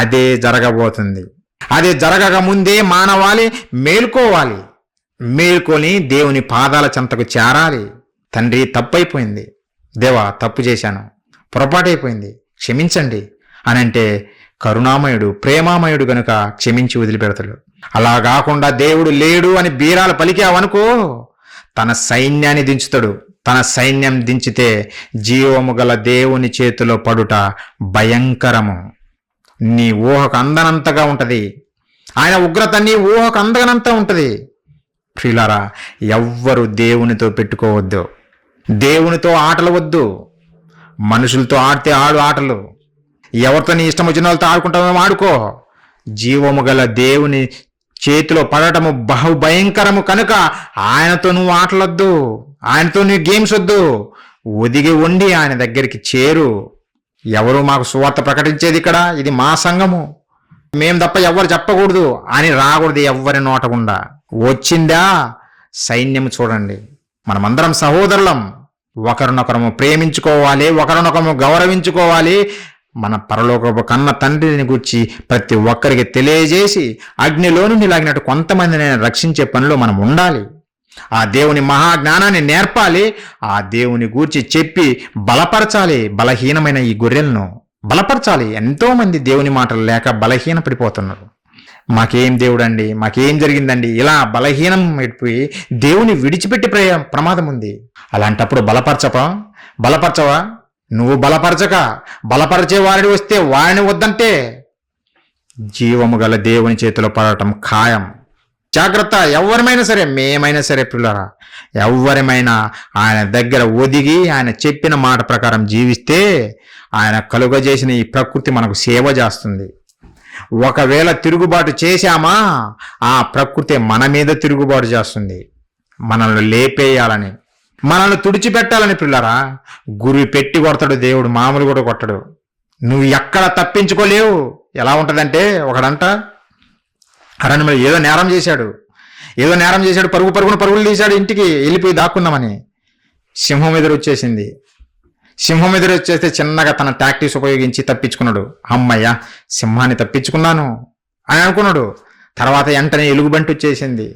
అదే జరగబోతుంది. అదే జరగక ముందే మానవాళి మేల్కోవాలి. మేల్కొని దేవుని పాదాల చెంతకు చేరాలి. తండ్రి తప్పైపోయింది, దేవా తప్పు చేశాను, పొరపాటైపోయింది, క్షమించండి అనంటే కరుణామయుడు ప్రేమామయుడు గనుక క్షమించి వదిలిపెడతాడు. అలా కాకుండా దేవుడు లేడు అని బీరాలు పలికావనుకో తన సైన్యాన్ని దించుతాడు. తన సైన్యం దించితే జీవము గల దేవుని చేతిలో పడుట భయంకరము. నీ ఊహకు అందనంతగా ఉంటది. ఆయన ఉగ్రత నీ ఊహకు అందనంత ఉంటది. ప్రియులారా, ఎవ్వరు దేవునితో పెట్టుకోవద్దు. దేవునితో ఆటలు వద్దు. మనుషులతో ఆడితే ఆటలు. ఎవరితో నీ ఇష్టం వచ్చిన వాళ్ళతో ఆడుకుంటామేమో ఆడుకో. జీవము గల దేవుని చేతిలో పడటము బహుభయంకరము కనుక ఆయనతో నువ్వు ఆటలొద్దు, ఆయనతో నువ్వు గేమ్స్ వద్దు. ఒదిగి ఉండి ఆయన దగ్గరికి చేరు. ఎవరు మాకు సువార్త ప్రకటించేది ఇక్కడ, ఇది మా సంఘము, మేం తప్ప ఎవరు చెప్పకూడదు అని రాకూడదు ఎవ్వరి నోటకుండా. వచ్చిందా సైన్యం చూడండి. మనమందరం సహోదరులం. ఒకరినొకరము ప్రేమించుకోవాలి, ఒకరినొకరు గౌరవించుకోవాలి. మన పరలోకపు కన్న తండ్రిని గురించి ప్రతి ఒక్కరికి తెలియజేసి అగ్నిలో నుండి లాగినట్టు కొంతమందిని రక్షించే పనిలో మనం ఉండాలి. ఆ దేవుని మహాజ్ఞానాన్ని నేర్పాలి. ఆ దేవుని గూర్చి చెప్పి బలపరచాలి. బలహీనమైన ఈ గొర్రెలను బలపరచాలి. ఎంతో మంది దేవుని మాటలు లేక బలహీన పడిపోతున్నారు. మాకేం దేవుడు అండి, మాకేం జరిగిందండి, ఇలా బలహీనం అయిపోయి దేవుని విడిచిపెట్టి ప్రమాదం ఉంది. అలాంటప్పుడు బలపరచవా? నువ్వు బలపరచక బలపరిచే వారిని వస్తే వారిని వద్దంటే జీవము గల దేవుని చేతిలో పడటం ఖాయం. జాగ్రత్త. ఎవరిమైనా సరే, మేమైనా సరే పిల్లరా, ఎవరిమైనా ఆయన దగ్గర ఒదిగి ఆయన చెప్పిన మాట ప్రకారం జీవిస్తే ఆయన కలుగజేసిన ఈ ప్రకృతి మనకు సేవ చేస్తుంది. ఒకవేళ తిరుగుబాటు చేశామా ఆ ప్రకృతి మన మీద తిరుగుబాటు చేస్తుంది. మనల్ని లేపేయాలని, మనల్ని తుడిచిపెట్టాలని పిల్లరా గురి పెట్టి కొడతాడు దేవుడు, మామూలు కూడా కొట్టడు. నువ్వు ఎక్కడ తప్పించుకోలేవు. ఎలా ఉంటుందంటే, ఒకడంట అరణ్యంలో ఏదో నేరం చేశాడు, పరుగులు తీశాడు, ఇంటికి వెళ్ళిపోయి దాక్కుందామని. సింహం ఎదురు వచ్చేసింది. సింహం ఎదురు వచ్చేస్తే చిన్నగా తన టాక్టిక్స్ ఉపయోగించి తప్పించుకున్నాడు. అమ్మయ్య, సింహాన్ని తప్పించుకున్నాను అని అనుకున్నాడు. తర్వాత వెంటనే ఎలుగుబంటి వచ్చేసింది.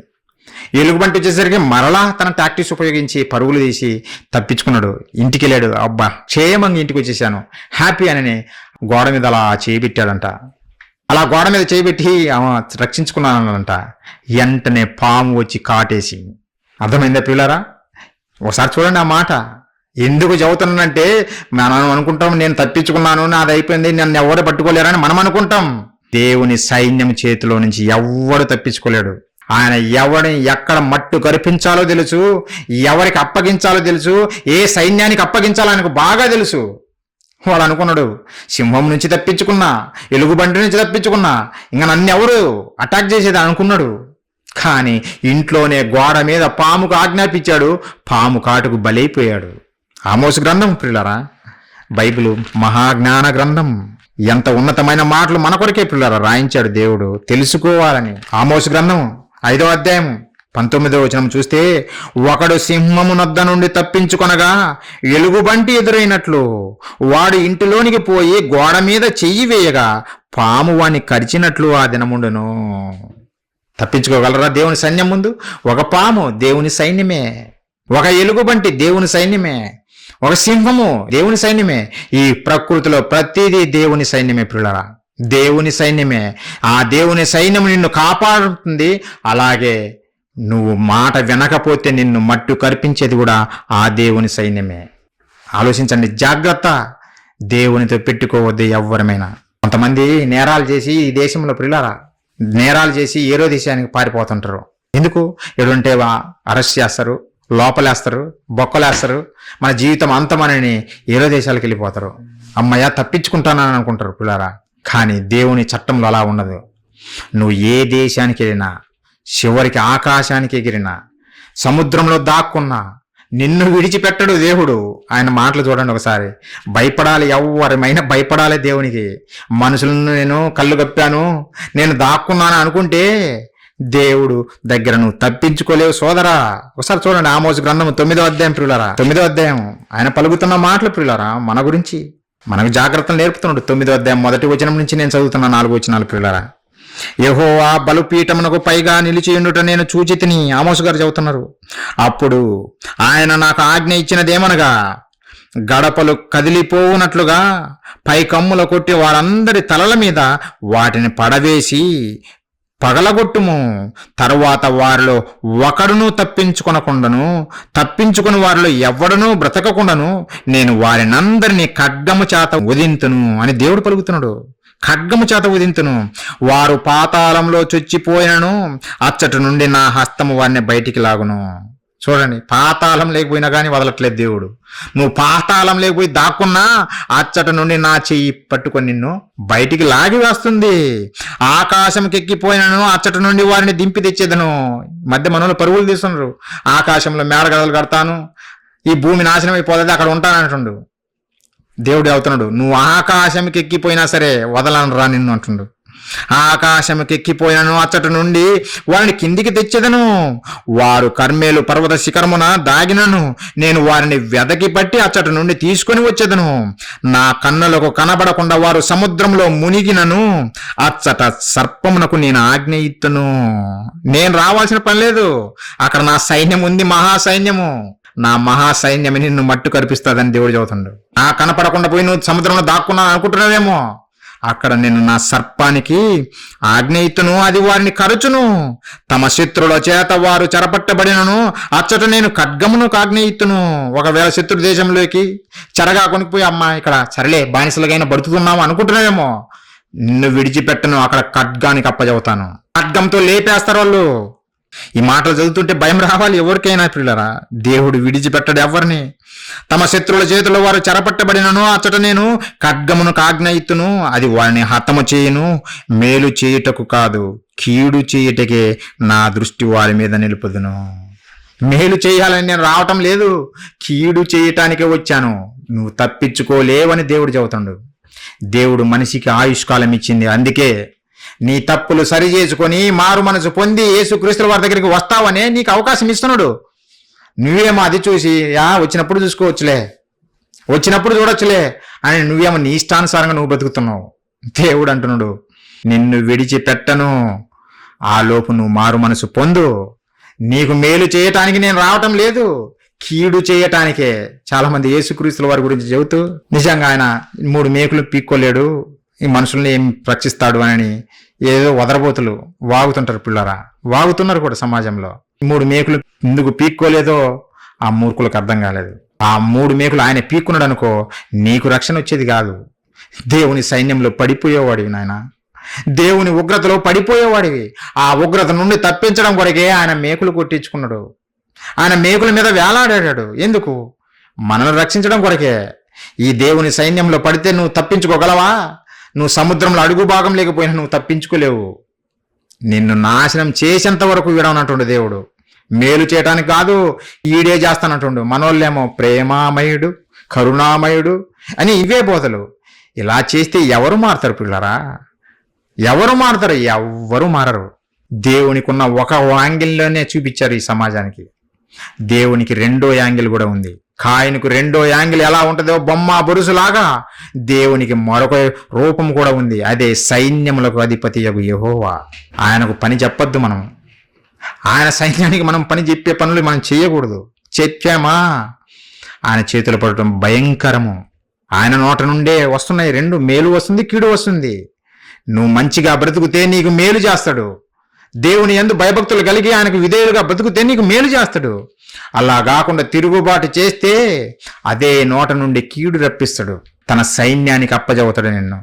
ఎలుగుబంటి వచ్చేసరికి మరలా తన టాక్టిక్స్ ఉపయోగించి పరుగులు తీసి తప్పించుకున్నాడు. ఇంటికి వెళ్ళాడు. అబ్బా, క్షేమంగా ఇంటికి వచ్చేసాను, హ్యాపీ అని గోడ మీద అలా చేయబెట్టాడంట. అలా గోడ మీద చేయబెట్టి రక్షించుకున్నానంట. వెంటనే పాము వచ్చి కాటేసి. అర్థమైందా పిల్లరా? ఒకసారి చూడండి ఆ మాట. ఎందుకు చదువుతున్నానంటే, మనం అనుకుంటాం నేను తప్పించుకున్నాను, నాది అయిపోయింది, నన్ను ఎవరు పట్టుకోలేరని మనం అనుకుంటాం. దేవుని సైన్యం చేతిలో నుంచి ఎవ్వడు తప్పించుకోలేడు. ఆయన ఎవరిని ఎక్కడ మట్టు కరిపించాలో తెలుసు, ఎవరికి అప్పగించాలో తెలుసు, ఏ సైన్యానికి అప్పగించాలో ఆయనకు బాగా తెలుసు. వాడు అనుకున్నాడు, సింహం నుంచి తప్పించుకున్నా, ఎలుగుబంటి నుంచి తప్పించుకున్నా, ఇంకా నన్ను ఎవరు అటాక్ చేసేది అనుకున్నాడు. కానీ ఇంట్లోనే గోడ మీద పాముకు ఆజ్ఞాపించాడు, పాము కాటుకు బలైపోయాడు. ఆమోసు గ్రంథం ప్రియులారా, బైబిల్ మహాజ్ఞాన గ్రంథం. ఎంత ఉన్నతమైన మాటలు మన కొరకే ప్రియులారా రాయించాడు దేవుడు, తెలుసుకోవాలని. ఆమోసు గ్రంథం 5వ అధ్యాయం 19వ వచనం చూస్తే, ఒకడు సింహము నొద్ద నుండి తప్పించుకొనగా ఎలుగుబంటి ఎదురైనట్లు వాడు ఇంటిలోనికి పోయి గోడ మీద చెయ్యి వేయగా పాము వాణ్ణి కరిచినట్లు ఆ దినముండును. తప్పించుకోగలరా దేవుని సైన్యం ముందు? ఒక పాము దేవుని సైన్యమే, ఒక ఎలుగుబంటి దేవుని సైన్యమే, ఒక సింహము దేవుని సైన్యమే. ఈ ప్రకృతిలో ప్రతిదీ దేవుని సైన్యమే ప్రియులారా, దేవుని సైన్యమే. ఆ దేవుని సైన్యం నిన్ను కాపాడుతుంది. అలాగే నువ్వు మాట వినకపోతే నిన్ను మట్టు కర్పించేది కూడా ఆ దేవుని సైన్యమే. ఆలోచించండి, జాగ్రత్త. దేవునితో పెట్టుకోవద్దు ఎవ్వరమైనా. కొంతమంది నేరాలు చేసి ఈ దేశంలో ప్రియులారా, నేరాలు చేసి ఏరో దేశానికి పారిపోతుంటారు. ఎందుకు? ఎడుంటే అరెస్ట్ చేస్తారు, లోపలేస్తారు, బొక్కలేస్తారు, మన జీవితం అంతమని ఏరో దేశాలకు వెళ్ళిపోతారు. అమ్మయ్య తప్పించుకుంటానని అనుకుంటారు పిల్లారా. కానీ దేవుని చట్టంలో అలా ఉండదు. నువ్వు ఏ దేశానికి వెళ్ళినా, చివరికి ఆకాశానికి ఎగిరినా, సముద్రంలో దాక్కున్నా నిన్ను విడిచిపెట్టడు దేవుడు. ఆయన మాటలు చూడండి ఒకసారి. భయపడాలి, ఎవరిమైనా భయపడాలి దేవునికి. మనుషులను నేను కళ్ళు కప్పాను, నేను దాక్కున్నాను అనుకుంటే దేవుడు దగ్గర నువ్వు తప్పించుకోలేవు సోదరా. ఒకసారి చూడండి ఆమోసు గ్రంథం 9వ అధ్యాయం ప్రియులారా, 9వ అధ్యాయం. ఆయన పలుకుతున్న మాటలు ప్రియులారా మన గురించి, మనకు జాగ్రత్తలు నేర్పుతున్నాడు. 9వ అధ్యాయం 1వ వచనం నుంచి నేను చదువుతున్నా 4 వచనాలు ప్రియులారా. యెహోవా బలిపీఠమునకు పైగా నిలిచియుండుట నేను చూచితిని, ఆమోసు గారు చెబుతున్నారు. అప్పుడు ఆయన నాకు ఆజ్ఞ ఇచ్చినదేమనగా, గడపలు కదిలిపోవునట్లుగా పై కమ్ముల కొట్టి వారందరి తలల మీద వాటిని పడవేసి పగలగొట్టుము. తరువాత వారిలో ఒకడును తప్పించుకొనకుండాను, తప్పించుకుని వారిలో ఎవడనూ బ్రతకకుండాను నేను వారినందరినీ ఖడ్గము చేత ఉదింతును అని దేవుడు పలుకుతున్నాడు. ఖడ్గము చేత ఉదింతును. వారు పాతాళంలో చొచ్చిపోయినను అచ్చటి నుండి నా హస్తము వారిని బయటికి లాగును. చూడండి, పాతాళం లేకపోయినా కానీ వదలట్లేదు దేవుడు. నువ్వు పాతాళం లేకపోయి దాక్కున్నా అచ్చట నుండి నా చెయ్యి పట్టుకొని నిన్ను బయటికి లాగి వేస్తుంది. ఆకాశంకి ఎక్కిపోయినను అచ్చట నుండి వారిని దింపి తెచ్చేదను. మధ్య మనలో పరుగులు తీస్తున్నారు. ఆకాశంలో మేడగడలు కడతాను, ఈ భూమి నాశనం అయిపోతుంది, అక్కడ ఉంటానంటుండు. దేవుడు అవుతున్నాడు, నువ్వు ఆకాశంకి ఎక్కిపోయినా సరే వదలను రా నిన్ను అంటుండు. ఆకాశంకి ఎక్కిపోయినను అచ్చట నుండి వారిని కిందికి తెచ్చేదను. వారు కర్మేలు పర్వత శిఖరమున దాగినను నేను వారిని వెదకి పట్టి అచ్చట నుండి తీసుకొని వచ్చేదను. నా కన్నులకు కనబడకుండా వారు సముద్రంలో మునిగినను అచ్చట సర్పమునకు నేను ఆజ్ఞ ఇత్తును. నేను రావాల్సిన పని లేదు, అక్కడ నా సైన్యం ఉంది, మహాసైన్యము. నా మహాసైన్యం నిన్ను మట్టు కరిపిస్తుందని దేవుడు చెబుతుండు. ఆ కనపడకుండా పోయి నువ్వు సముద్రంలో దాక్కున్నా అనుకుంటున్నావేమో, అక్కడ నేను నా సర్పానికి ఆజ్ఞ ఇత్తును, అది వారిని కరుచును. తమ శత్రుల చేత వారు చెరపట్టబడినను అచ్చట నేను ఖడ్గమును ఆజ్ఞ ఇత్తును. ఒకవేళ శత్రు దేశంలోకి చెరగా కొనిపోయి అమ్మా ఇక్కడ సరేలే బానిసలుగైనా బతుకుతున్నాము అనుకుంటున్నావేమో, నిన్ను విడిచిపెట్టను, అక్కడ ఖడ్గానికి అప్పచెబుతాను. ఖడ్గంతో లేపేస్తారు వాళ్ళు. ఈ మాటలు చదువుతుంటే భయం రావాలి ఎవరికైనా పిల్లరా. దేవుడు విడిచిపెట్టడు ఎవరిని. తమ శత్రువుల చేతిలో వారు చెరపట్టబడినను అచ్చట నేను ఖడ్గమును ఆజ్ఞయిత్తును, అది వారిని హతము చేయును. మేలు చేయుటకు కాదు, కీడు చేయుటకే నా దృష్టి వారి మీద నిలుపుదును. మేలు చేయాలని నేను రావటం లేదు, కీడు చేయటానికే వచ్చాను. నువ్వు తప్పించుకోలేవని దేవుడు చెబుతాడు. దేవుడు మనిషికి ఆయుష్కాలం ఇచ్చింది. అందుకే నీ తప్పులు సరి చేసుకొని మారు మనసు పొంది యేసుక్రీస్తుల వారి దగ్గరికి వస్తావనే నీకు అవకాశం ఇస్తున్నాడు. నువ్వేమో అది చూసి వచ్చినప్పుడు చూసుకోవచ్చులే, వచ్చినప్పుడు చూడొచ్చులే అని నువ్వేమో నీ ఇష్టానుసారంగా నువ్వు బతుకుతున్నావు. దేవుడు అంటున్నాడు, నిన్ను విడిచిపెట్టను, ఆ లోపు నువ్వు మారు మనసు పొందు. నీకు మేలు చేయటానికి నేను రావటం లేదు, కీడు చేయటానికే. చాలా మంది యేసుక్రీస్తుల వారి గురించి చెబుతూ నిజంగా ఆయన 3 మేకులు పీక్కోలేడు, ఈ మనుషుల్ని ఏం రక్షిస్తాడు అని ఏదో వదరబోతులు వాగుతుంటారు. పిల్లరా, వాగుతున్నారు కూడా సమాజంలో. 3 మేకులు ఎందుకు పీక్కోలేదో ఆ మూర్ఖులకు అర్థం కాలేదు. ఆ 3 మేకులు ఆయన పీక్కున్నాడు అనుకో, నీకు రక్షణ వచ్చేది కాదు. దేవుని సైన్యంలో పడిపోయేవాడివి నాయన, దేవుని ఉగ్రతలో పడిపోయేవాడివి. ఆ ఉగ్రత నుండి తప్పించడం కొరకే ఆయన మేకులు కొట్టించుకున్నాడు. ఆయన మేకుల మీద వేలాడాడు. ఎందుకు? మనల్ని రక్షించడం కొరకే. ఈ దేవుని సైన్యంలో పడితే నువ్వు తప్పించుకోగలవా? నువ్వు సముద్రంలో అడుగు భాగం లేకపోయినా నువ్వు తప్పించుకోలేవు. నిన్ను నాశనం చేసేంత వరకు విడవనట్టుండు దేవుడు. మేలు చేయడానికి కాదు, ఈడే చేస్తానంటుండు. మనోళ్ళేమో ప్రేమామయుడు, కరుణామయుడు అని ఇవే బోధలు. ఇలా చేస్తే ఎవరు మారుతారు పిల్లరా? ఎవరు మారుతారు? ఎవ్వరు మారరు. దేవునికి ఉన్న ఒక యాంగిల్లోనే చూపించారు ఈ సమాజానికి. దేవునికి 2వ యాంగిల్ కూడా ఉంది. కాయనుకు 2వ యాంగిల్ ఎలా ఉంటుందో బొమ్మ బొరుసులాగా దేవునికి మరొక రూపం కూడా ఉంది. అదే సైన్యములకు అధిపతి యెహోవా. ఆయనకు పని చెప్పొద్దు మనం. ఆయన సైన్యానికి మనం పని చెప్పే పనులు మనం చేయకూడదు. చెప్పామా ఆయన చేతులు పడటం భయంకరము. ఆయన నోట నుండే వస్తున్నాయి 2, మేలు వస్తుంది, కీడు వస్తుంది. నువ్వు మంచిగా బ్రతుకుతే నీకు మేలు చేస్తాడు. దేవుని యందు భయభక్తులు కలిగి ఆయనకు విధేయులుగా బ్రతుకుతే నీకు మేలు చేస్తాడు. అలా కాకుండా తిరుగుబాటు చేస్తే అదే నోట నుండి కీడు రప్పిస్తాడు. తన సైన్యానికి అప్పజవుతాడు నిన్ను.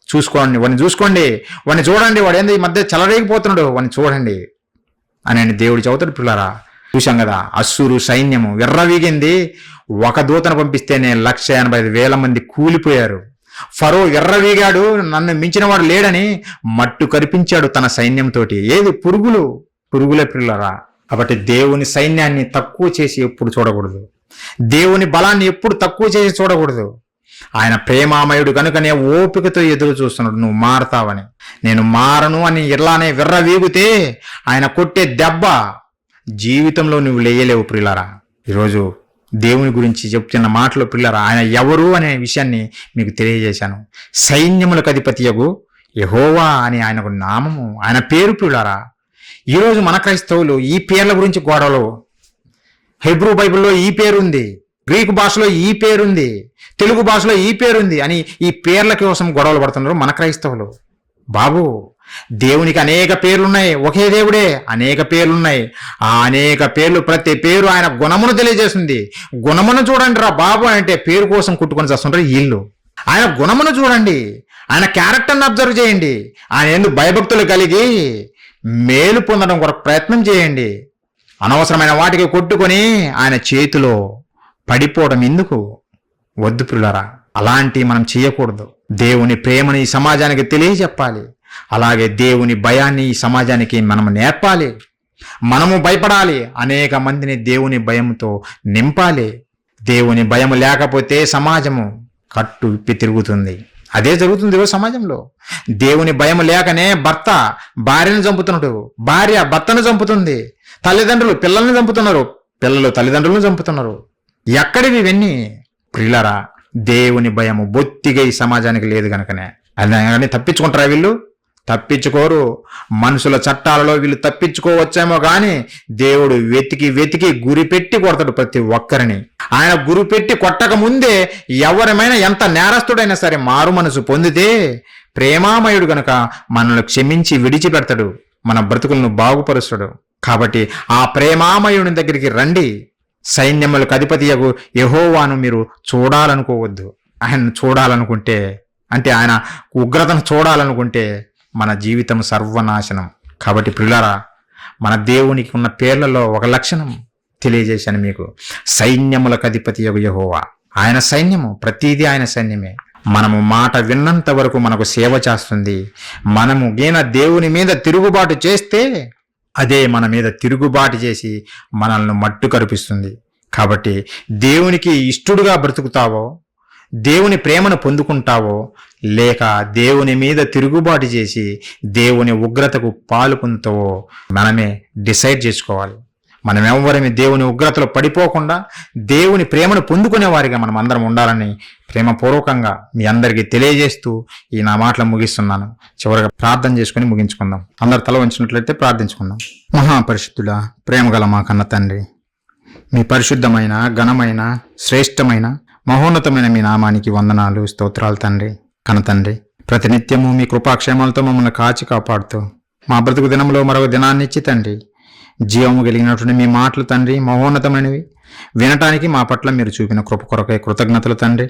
చూసుకోండి, వాడిని చూసుకోండి, వాడిని చూడండి, వాడు ఏంది ఈ మధ్య చెలరేగిపోతున్నాడు, వాడిని చూడండి అని దేవుడు చెబుతాడు. పిల్లారా, చూశాం కదా, అస్సూరు సైన్యము విర్రవీగింది. ఒక దూతను పంపిస్తేనే 185,000 మంది కూలిపోయారు. ఫరో ఎర్రవీగాడు, నన్ను మించిన వాడు లేడని మట్టు కరిపించాడు తన సైన్యంతోటి. ఏది? పురుగులే పిల్లరా. కాబట్టి దేవుని సైన్యాన్ని తక్కువ చేసి ఎప్పుడు చూడకూడదు. దేవుని బలాన్ని ఎప్పుడు తక్కువ చేసి చూడకూడదు. ఆయన ప్రేమామయుడు కనుకనే ఓపికతో ఎదురు చూస్తున్నాడు నువ్వు మారతావని. నేను మారను అని ఇలానే విర్రవీగితే ఆయన కొట్టే దెబ్బ జీవితంలో నువ్వు లేయలేవు ప్రియులారా. ఈరోజు దేవుని గురించి చెప్తున్న మాటలు పిల్లరా, ఆయన ఎవరు అనే విషయాన్ని మీకు తెలియజేశాను. సైన్యములకు అధిపతియగు యెహోవా అని ఆయనకు నామము, ఆయన పేరు పిల్లరా. ఈరోజు మన క్రైస్తవులు ఈ పేర్ల గురించి గొడవలు. హెబ్రూ బైబిల్లో ఈ పేరుంది, గ్రీకు భాషలో ఈ పేరుంది, తెలుగు భాషలో ఈ పేరుంది అని ఈ పేర్ల కోసం గొడవలు పడుతున్నారు మన క్రైస్తవులు. బాబు, దేవునికి అనేక పేర్లున్నాయి. ఒకే దేవుడే అనేక పేర్లున్నాయి. ఆ అనేక పేర్లు, ప్రతి పేరు ఆయన గుణమును తెలియజేస్తుంది. గుణమును చూడండి రా బాబు అంటే పేరు కోసం కుట్టుకొని చేస్తుంటారు వీళ్ళు. ఆయన గుణమును చూడండి, ఆయన క్యారెక్టర్ని అబ్జర్వ్ చేయండి. ఆయన ఎందుకు భయభక్తులు కలిగి మేలు పొందడం కొరకు ప్రయత్నం చేయండి. అనవసరమైన వాటికి కొట్టుకొని ఆయన చేతిలో పడిపోవడం ఎందుకు? వద్దు పిల్లరా, అలాంటి మనం చేయకూడదు. దేవుని ప్రేమని ఈ సమాజానికి తెలియజెప్పాలి. అలాగే దేవుని భయాన్ని ఈ సమాజానికి మనం నేర్పాలి. మనము భయపడాలి. అనేక మందిని దేవుని భయంతో నింపాలి. దేవుని భయం లేకపోతే సమాజము కట్టు విప్పి తిరుగుతుంది. అదే జరుగుతుంది ఈరోజు సమాజంలో. దేవుని భయం లేకనే భర్త భార్యను చంపుతున్నాడు, భార్య భర్తను చంపుతుంది, తల్లిదండ్రులు పిల్లల్ని చంపుతున్నారు, పిల్లలు తల్లిదండ్రులను చంపుతున్నారు. ఎక్కడివి ఇవన్నీ? ప్రియులారా, దేవుని భయము బొత్తిగా ఈ సమాజానికి లేదు కనుకనే. అది తప్పించుకుంటారా వీళ్ళు? తప్పించుకోరు. మనుషుల చట్టాలలో వీళ్ళు తప్పించుకోవచ్చేమో కానీ దేవుడు వెతికి వెతికి గురిపెట్టి కొడతాడు ప్రతి ఒక్కరిని. ఆయన గురిపెట్టి కొట్టక ముందే ఎవరమైనా ఎంత నేరస్తుడైనా సరే మారు మనసు పొందితే ప్రేమామయుడు గనుక మనల్ని క్షమించి విడిచిపెడతాడు, మన బ్రతుకులను బాగుపరుస్తాడు. కాబట్టి ఆ ప్రేమామయుని దగ్గరికి రండి. సైన్యములకు అధిపతియగు యెహోవాను మీరు చూడాలనుకోవద్దు. ఆయన చూడాలనుకుంటే, అంటే ఆయన ఉగ్రతను చూడాలనుకుంటే మన జీవితం సర్వనాశనం. కాబట్టి ప్రియులారా, మన దేవునికి ఉన్న పేర్లలో ఒక లక్షణం తెలియజేశాను మీకు. సైన్యములకు అధిపతి యెహోవా, ఆయన సైన్యము, ప్రతిదీ ఆయన సైన్యమే. మనము మాట విన్నంత వరకు మనకు సేవ చేస్తుంది. మనము దేవుని మీద తిరుగుబాటు చేస్తే అదే మన మీద తిరుగుబాటు చేసి మనల్ని మట్టు కరిపిస్తుంది. కాబట్టి దేవునికి ఇష్టడుగా బ్రతుకుతావో, దేవుని ప్రేమను పొందుకుంటావో, లేక దేవుని మీద తిరుగుబాటు చేసి దేవుని ఉగ్రతకు పాలు పొందుతావో మనమే డిసైడ్ చేసుకోవాలి. మనం ఎవరమే దేవుని ఉగ్రతలో పడిపోకుండా దేవుని ప్రేమను పొందుకునే వారిగా మనం అందరం ఉండాలని ప్రేమపూర్వకంగా మీ అందరికీ తెలియజేస్తూ ఈ నా మాటలు ముగిస్తున్నాను. చివరిగా ప్రార్థన చేసుకుని ముగించుకుందాం. అందరు తల వంచినట్లయితే ప్రార్థించుకుందాం. మహాపరిశుద్ధుడా, ప్రేమగల మా కన్న తండ్రి, మీ పరిశుద్ధమైన, ఘనమైన, శ్రేష్టమైన, మహోన్నతమైన మీ నామానికి వందనాలు, స్తోత్రాలు తండ్రి. కన్న తండ్రి, ప్రతినిత్యము మీ కృపాక్షేమాలతో మమ్మల్ని కాచి కాపాడుతూ మా బ్రతుకు దినంలో మరొక దినాన్ని ఇచ్చి తండ్రి, జీవము కలిగినటువంటి మీ మాటలు తండ్రి మహోన్నతమైనవి, వినటానికి మా పట్ల మీరు చూపిన కృప కొరకై కృతజ్ఞతలు తండ్రి.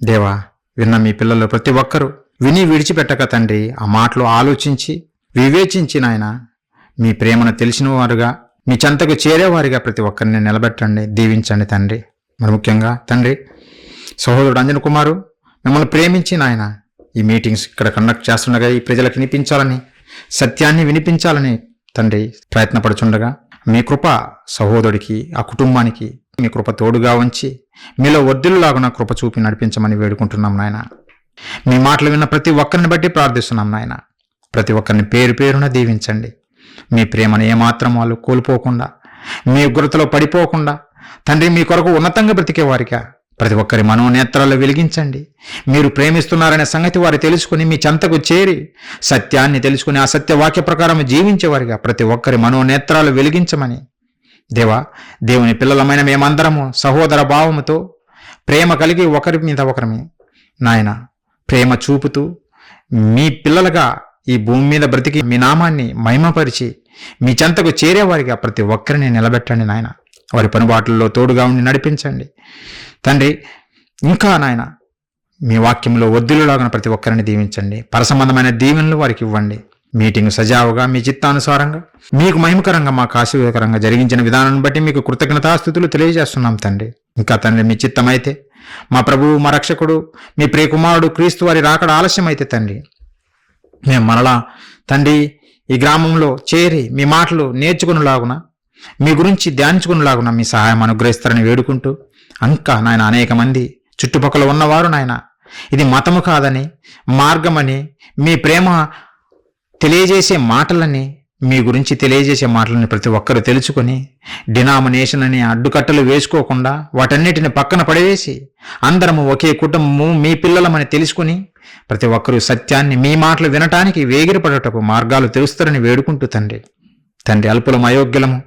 దేవా, విన్న మీ పిల్లలు ప్రతి ఒక్కరూ విని విడిచిపెట్టక తండ్రి ఆ మాటలు ఆలోచించి వివేచించి నాయన మీ ప్రేమను తెలిసిన వారుగా, మీ చెంతకు చేరేవారిగా ప్రతి ఒక్కరిని నిలబెట్టండి, దీవించండి తండ్రి. మరి ముఖ్యంగా తండ్రి సహోదరుడు అంజన్ కుమారు మిమ్మల్ని ప్రేమించి నాయన ఈ మీటింగ్స్ ఇక్కడ కండక్ట్ చేస్తుండగా ఈ ప్రజలకు వినిపించాలని, సత్యాన్ని వినిపించాలని తండ్రి ప్రయత్నపడుచుండగా మీ కృప సహోదరుడికి, ఆ కుటుంబానికి మీ కృప తోడుగా ఉంచి మీలో వర్ధిల్లులాగున కృప చూపి నడిపించమని వేడుకుంటున్నాం నాయన. మీ మాటలు విన్న ప్రతి ఒక్కరిని బట్టి ప్రార్థిస్తున్నాం నాయన. ప్రతి ఒక్కరిని పేరు పేరున దీవించండి. మీ ప్రేమను ఏమాత్రం వాళ్ళు కోల్పోకుండా, మీ ఉగ్రతలో పడిపోకుండా తండ్రి మీ కొరకు ఉన్నతంగా బ్రతికే వారిగా ప్రతి ఒక్కరి మనోనేత్రాలు వెలిగించండి. మీరు ప్రేమిస్తున్నారనే సంగతి వారు తెలుసుకుని మీ చెంతకు చేరి సత్యాన్ని తెలుసుకుని ఆ సత్యవాక్య ప్రకారం జీవించేవారిగా ప్రతి ఒక్కరి మనోనేత్రాలు వెలిగించమని దేవా, దేవుని పిల్లలమైన మేమందరము సహోదర భావముతో ప్రేమ కలిగి ఒకరి మీద ఒకరిమి నాయన ప్రేమ చూపుతూ మీ పిల్లలుగా ఈ భూమి మీద బ్రతికి మీ నామాన్ని మహిమపరిచి మీ చెంతకు చేరేవారిగా ప్రతి ఒక్కరిని నిలబెట్టండి నాయన. వారి పనుబాట్లలో తోడుగా ఉండి నడిపించండి తండ్రి. ఇంకా నాయన మీ వాక్యంలో వర్ధిల్లులాగా ప్రతి ఒక్కరిని దీవించండి. పరసంబంధమైన దీవెనలు వారికి ఇవ్వండి. మీటింగ్ సజావుగా మీ చిత్తానుసారంగా మీకు మహిమకరంగా మాకు ఆశీర్వాదకరంగా జరిగించిన విధానాన్ని బట్టి మీకు కృతజ్ఞతాస్తుతులు తెలియజేస్తున్నాం తండ్రి. ఇంకా తండ్రి మీ చిత్తమైతే మా ప్రభువు, మా రక్షకుడు, మీ ప్రియకుమారుడు క్రీస్తు వారి రాకడ ఆలస్యమైతే తండ్రి మేము మరలా తండ్రి ఈ గ్రామంలో చేరి మీ మాటలు నేర్చుకునేలాగున, మీ గురించి ధ్యానించుకునేలాగున మీ సహాయం అనుగ్రహిస్తారని వేడుకుంటూ, ఇంకా నాయన అనేక మంది చుట్టుపక్కల ఉన్నవారు నాయన ఇది మతము కాదని, మార్గమని, మీ ప్రేమ తెలియజేసే మాటలని, మీ గురించి తెలియజేసే మాటలని ప్రతి ఒక్కరు తెలుసుకొని డినామినేషన్ అని అడ్డుకట్టలు వేసుకోకుండా వాటన్నిటిని పక్కన పడవేసి అందరము ఒకే కుటుంబము మీ పిల్లలమని తెలుసుకుని ప్రతి ఒక్కరూ సత్యాన్ని మీ మాటలు వినటానికి వేగిరపడటకు మార్గాలు తెలుస్తారని వేడుకుంటూ తండ్రి అల్పులము, అయోగ్యులము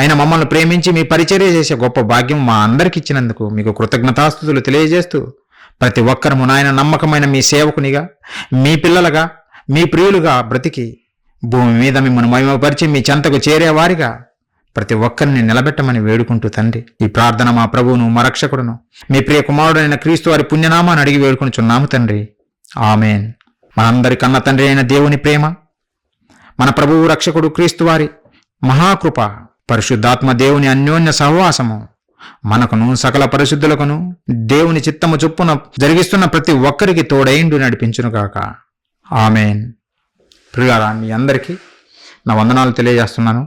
అయిన మమ్మల్ని ప్రేమించి మీ పరిచర్య చేసే గొప్ప భాగ్యం మా అందరికి ఇచ్చినందుకు మీకు కృతజ్ఞతాస్తుతులు తెలియజేస్తూ ప్రతి ఒక్కరము నాయన నమ్మకమైన మీ సేవకునిగా, మీ పిల్లలుగా, మీ ప్రియులుగా బ్రతికి భూమి మీద మిమ్మల్ని మహిమపరిచి మీ చెంతకు చేరేవారిగా ప్రతి ఒక్కరిని నిలబెట్టమని వేడుకుంటూ తండ్రి ఈ ప్రార్థన మా ప్రభువును, మా రక్షకుడును, మీ ప్రియ కుమారుడైన క్రీస్తు వారి పుణ్యనామాన్ని అడిగి వేడుకొనుచున్నాము తండ్రి. ఆమెన్. మనందరి కన్న తండ్రి అయిన దేవుని ప్రేమ, మన ప్రభువు రక్షకుడు క్రీస్తు వారి మహాకృప, పరిశుద్ధాత్మ దేవుని అన్యోన్య సహవాసము మనకును సకల పరిశుద్ధులకును దేవుని చిత్తము చొప్పున జరిగిస్తున్న ప్రతి ఒక్కరికి తోడైండు నడిపించునుగాక. ఆమెన్. ప్రియులారా, మీ అందరికీ నా వందనాలు తెలియజేస్తున్నాను.